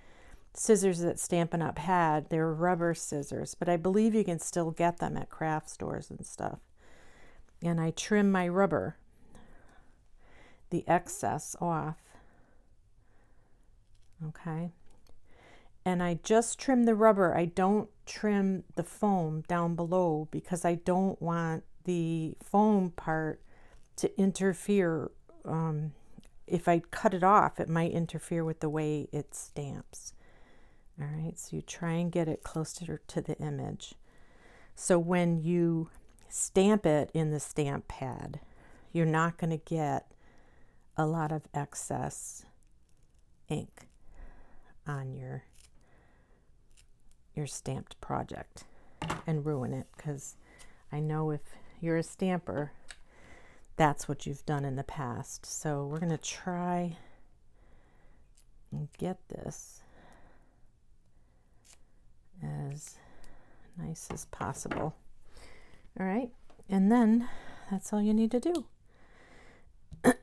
scissors that Stampin' Up had. They're rubber scissors, but I believe you can still get them at craft stores and stuff. And I trim my rubber, the excess off. Okay. And I just trim the rubber. I don't trim the foam down below because I don't want the foam part to interfere. If I cut it off, it might interfere with the way it stamps. All right, so you try and get it closer to the image. So when you stamp it in the stamp pad, you're not going to get a lot of excess ink on your stamped project and ruin it, because I know if you're a stamper, that's what you've done in the past. So we're going to try and get this as nice as possible. All right, and then that's all you need to do.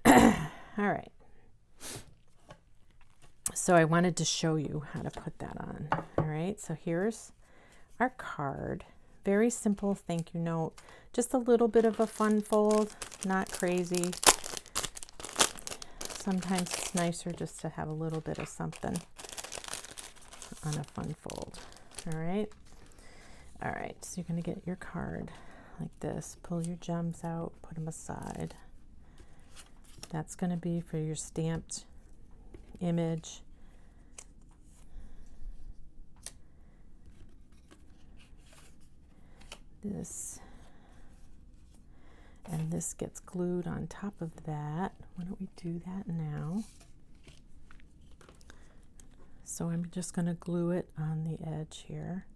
All right, so I wanted to show you how to put that on. All right, so here's our card. Very simple thank you note, just a little bit of a fun fold, not crazy. Sometimes it's nicer just to have a little bit of something on a fun fold. All right, so you're going to get your card like this, pull your gems out, put them aside. That's going to be for your stamped image. This and this gets glued on top of that. Why don't we do that now? So I'm just going to glue it on the edge here.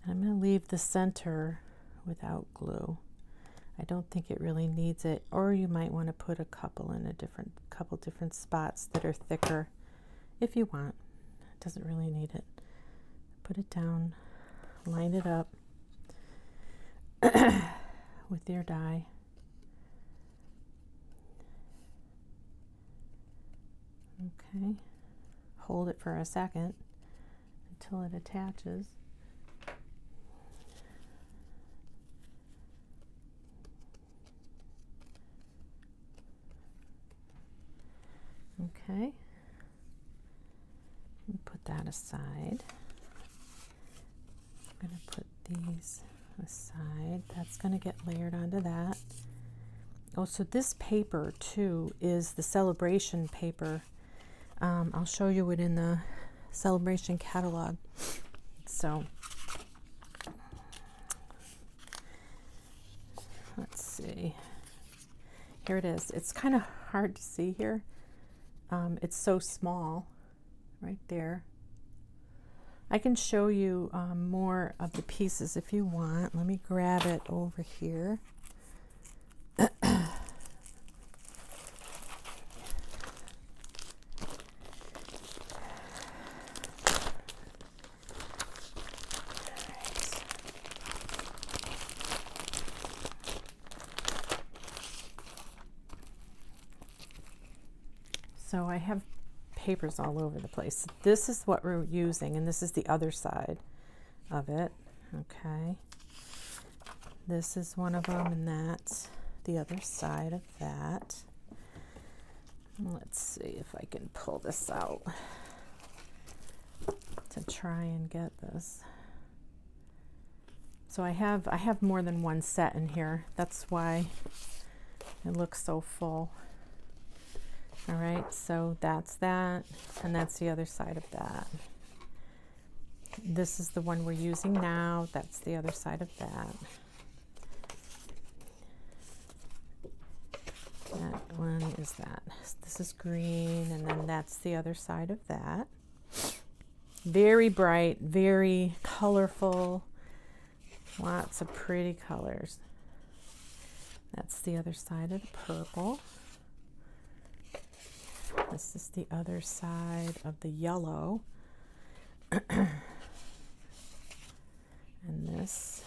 And I'm going to leave the center without glue. I don't think it really needs it, or you might want to put a couple in couple different spots that are thicker if you want. It doesn't really need it. Put it down, line it up with your die. Okay, hold it for a second until it attaches. Okay, put that aside. I'm going to put these aside. That's going to get layered onto that. Oh, so this paper too is the celebration paper. I'll show you it in the celebration catalog. So let's see. Here it is. It's kind of hard to see here. It's so small right there. I can show you more of the pieces if you want. Let me grab it over here. So I have papers all over the place. This is what we're using, and this is the other side of it. Okay. This is one of them, and that's the other side of that. Let's see if I can pull this out to try and get this. So I have more than one set in here. That's why it looks so full. All right, so that's that, and that's the other side of that. This is the one we're using now. That's the other side of that. That one is that. This is green, and then that's the other side of that. Very bright, very colorful, lots of pretty colors. That's the other side of the purple. This is the other side of the yellow. And this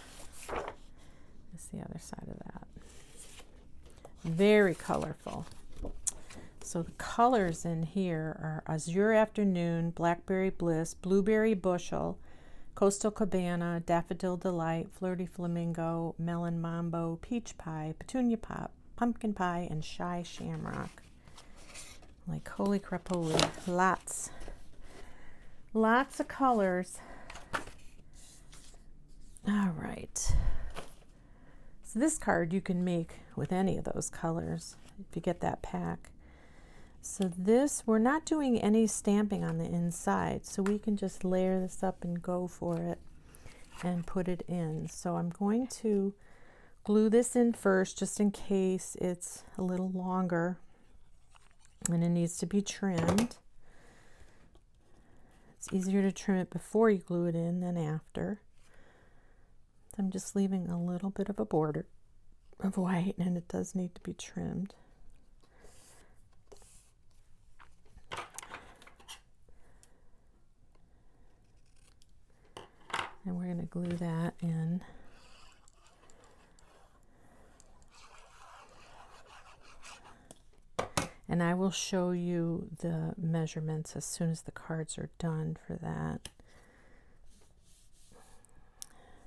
is the other side of that. Very colorful. So the colors in here are Azure Afternoon, Blackberry Bliss, Blueberry Bushel, Coastal Cabana, Daffodil Delight, Flirty Flamingo, Melon Mambo, Peach Pie, Petunia Pop, Pumpkin Pie, and Shy Shamrock. Like, holy crap, holy. Lots of colors. All right. So this card you can make with any of those colors if you get that pack. So this, we're not doing any stamping on the inside, so we can just layer this up and go for it and put it in. So I'm going to glue this in first just in case it's a little longer and it needs to be trimmed. It's easier to trim it before you glue it in than after. I'm just leaving a little bit of a border of white, and it does need to be trimmed. And we're going to glue that in. And I will show you the measurements as soon as the cards are done for that.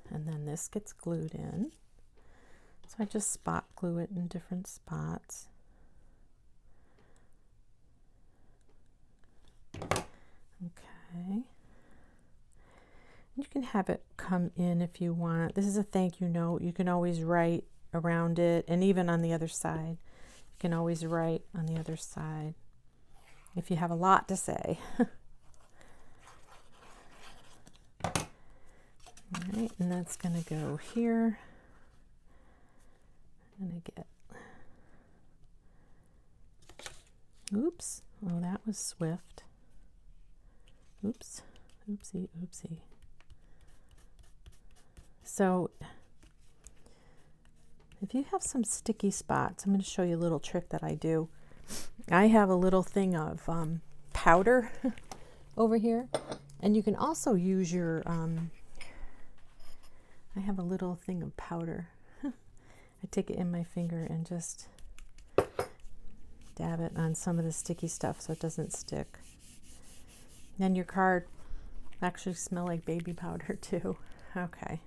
And then this gets glued in. So I just spot glue it in different spots. Okay. You can have it come in if you want. This is a thank you note. You can always write around it, and even on the other side. You can always write on the other side if you have a lot to say. All right, and that's going to go here. I'm going to get, oops, oh, that was swift. Oops, oopsie, oopsie. So if you have some sticky spots, I'm going to show you a little trick that I do. I have a little thing of powder over here, and you can also use your, I have a little thing of powder. I take it in my finger and just Dab it on some of the sticky stuff so it doesn't stick. Then your card actually smell like baby powder too. Okay.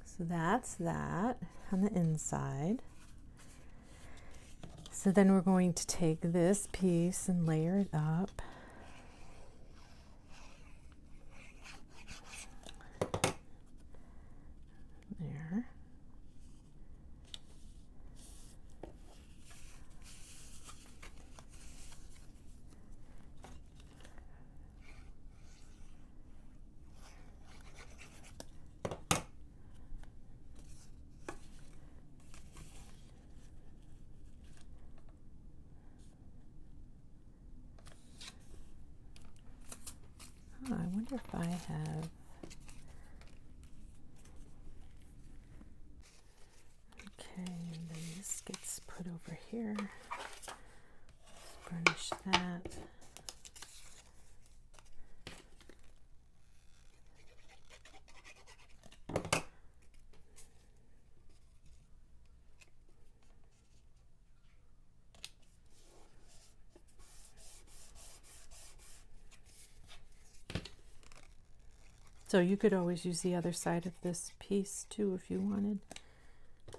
So that's that on the inside. So then we're going to take this piece and layer it up. There. Oh, I wonder if I have. Okay, and then this gets put over here. Let's burnish that. So you could always use the other side of this piece too if you wanted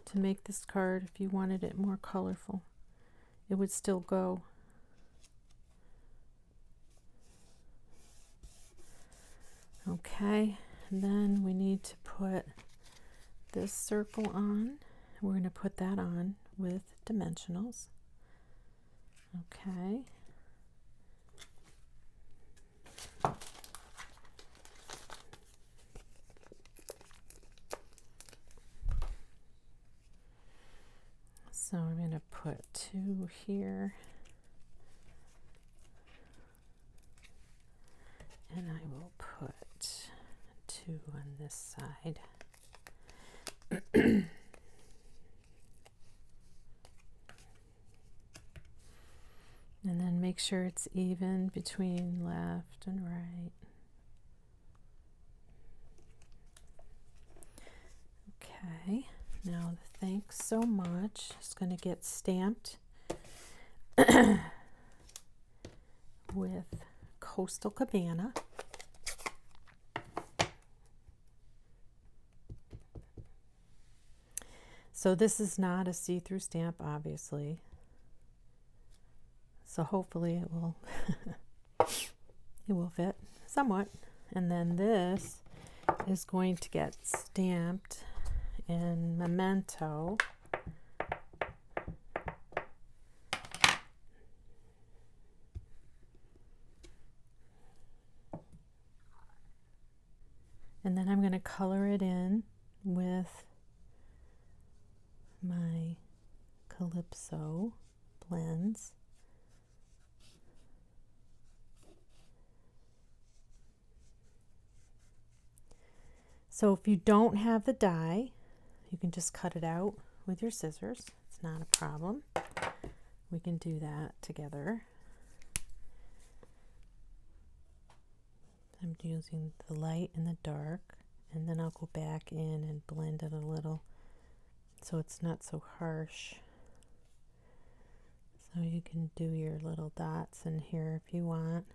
to make this card, if you wanted it more colorful. It would still go. Okay, and then we need to put this circle on. We're going to put that on with dimensionals. Okay. So I'm going to put 2 here. And I will put 2 on this side. And then make sure it's even between left and right. Okay, now the thanks so much is going to get stamped with Coastal Cabana. So this is not a see-through stamp, obviously. So hopefully it will it will fit somewhat. And then this is going to get stamped in Memento. And then I'm going to color it in with my Calypso blends. So if you don't have the die, you can just cut it out with your scissors. It's not a problem. We can do that together. I'm using the light and the dark, and then I'll go back in and blend it a little so it's not so harsh. So you can do your little dots in here if you want.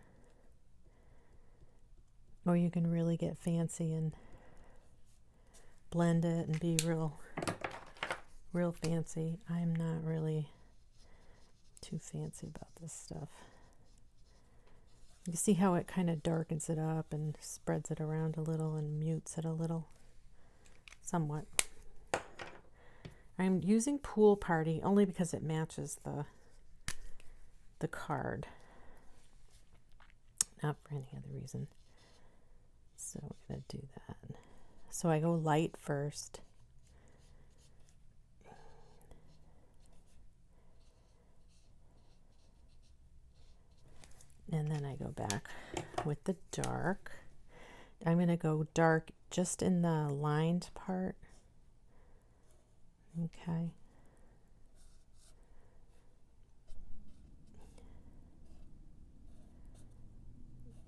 Or you can really get fancy and blend it and be real fancy. I'm not really too fancy about this stuff. You see how it kind of darkens it up and spreads it around a little and mutes it a little, somewhat. I'm using Pool Party only because it matches the card, not for any other reason. So I'm going to do that. So I go light first. And then I go back with the dark. I'm going to go dark just in the lined part. Okay.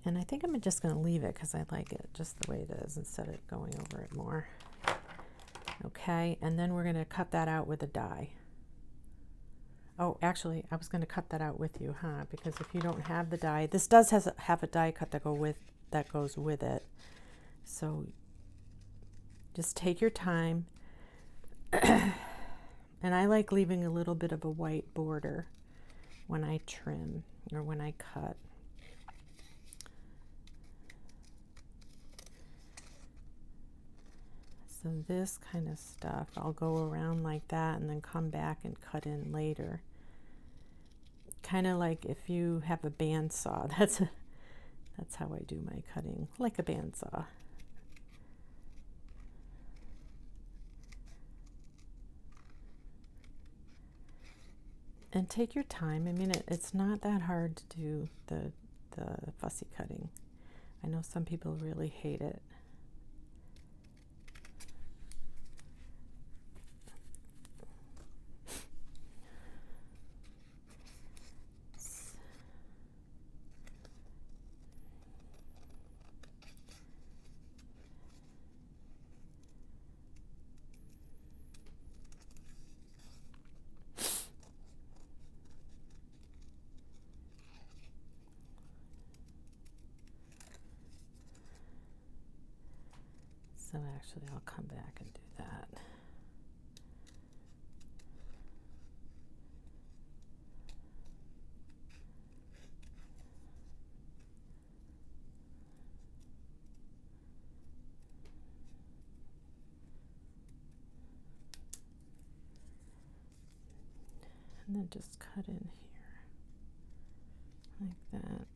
And I think I'm just going to leave it because I like it just the way it is instead of going over it more. Okay, and then we're going to cut that out with a die. Oh, actually, I was going to cut that out with you, huh? Because if you don't have the die, this does have a die cut that goes with it. So just take your time. And I like leaving a little bit of a white border when I trim or when I cut. So this kind of stuff, I'll go around like that and then come back and cut in later. Kind of like if you have a bandsaw. That's how I do my cutting, like a bandsaw. And take your time. I mean, it's not that hard to do the fussy cutting. I know some people really hate it. So actually, I'll come back and do that. And then just cut in here, like that.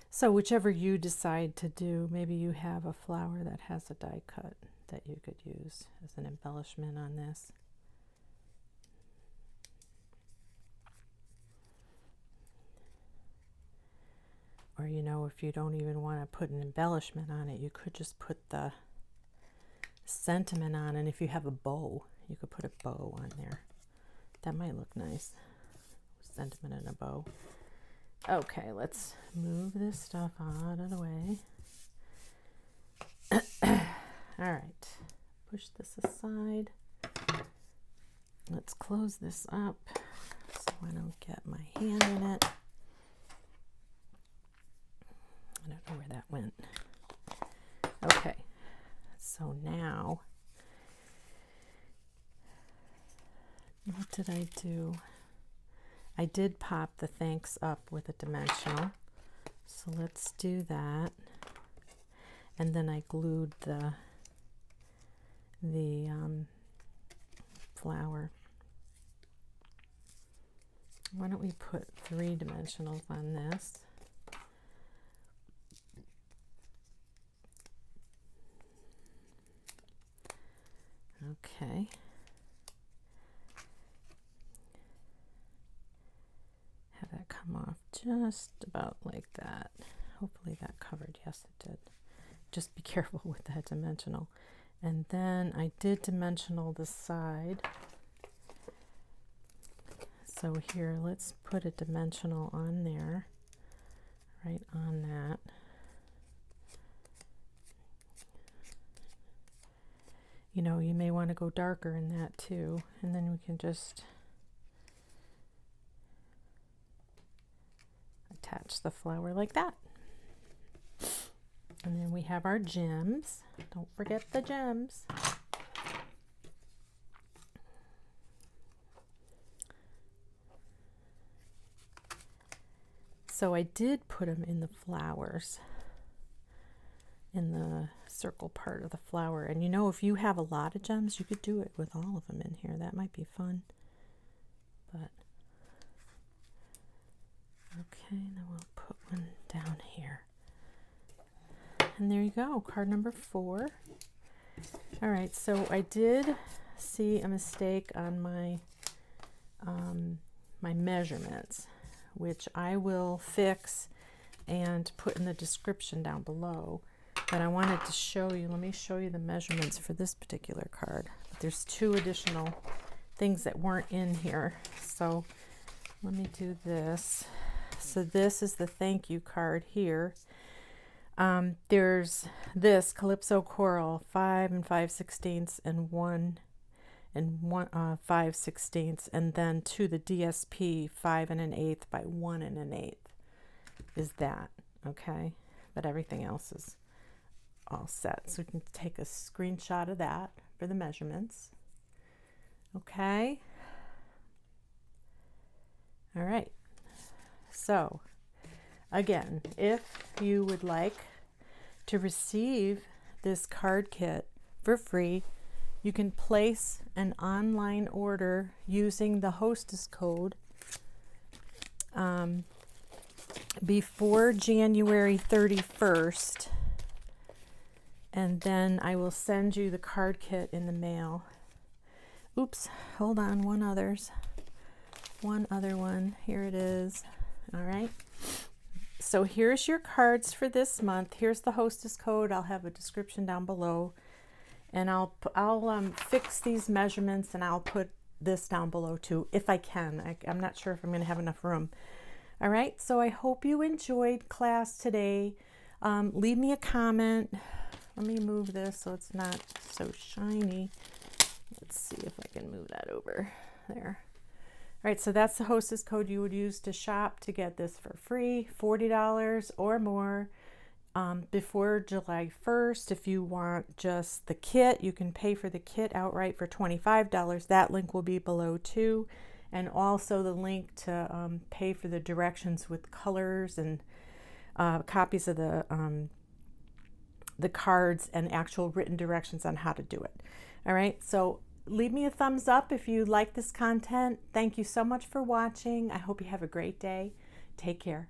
So whichever you decide to do, maybe you have a flower that has a die cut that you could use as an embellishment on this. Or, you know, if you don't even want to put an embellishment on it, you could just put the sentiment on. And if you have a bow, you could put a bow on there. That might look nice. Sentiment and a bow. Okay, let's move this stuff out of the way. All right, push this aside. Let's close this up so I don't get my hand in it. I don't know where that went. Okay, so now, what did I do? I did pop the thanks up with a dimensional, so let's do that. And then I glued the flower. Why don't we put 3 dimensionals on this? Okay. Have that come off just about like that. Hopefully that covered. Yes, it did. Just be careful with that dimensional. And then I did dimensional the side. So here, let's put a dimensional on there, right on that. You know, you may want to go darker in that too, and then we can just attach the flower like that. And then we have our gems. Don't forget the gems. So I did put them in the flowers, in the circle part of the flower. And you know, if you have a lot of gems, you could do it with all of them in here. That might be fun. But okay, now we'll put one down here. And there you go, card number 4. All right, so I did see a mistake on my my measurements, which I will fix and put in the description down below. But I wanted to show you, let me show you the measurements for this particular card. There's 2 additional things that weren't in here. So let me do this. So this is the thank you card here. There's this Calypso Coral, 5 5/16 and 1 5/16, and then to the DSP 5 1/8 by 1 1/8 is that, okay? But everything else is all set. So we can take a screenshot of that for the measurements. Okay. All right. So again, if you would like to receive this card kit for free, you can place an online order using the hostess code before January 31st, and then I will send you the card kit in the mail. Oops, hold on, one other one. Here it is. All right. So here's your cards for this month. Here's the hostess code. I'll have a description down below, and I'll fix these measurements, and I'll put this down below too if I can. I'm not sure if I'm going to have enough room. All right. So I hope you enjoyed class today. Leave me a comment. Let me move this so it's not so shiny. Let's see if I can move that over there. All right, so that's the hostess code you would use to shop to get this for free, $40 or more before July 1st. If you want just the kit, you can pay for the kit outright for $25. That link will be below too. And also the link to pay for the directions with colors and copies of the cards and actual written directions on how to do it. All right, so leave me a thumbs up if you like this content. Thank you so much for watching. I hope you have a great day. Take care.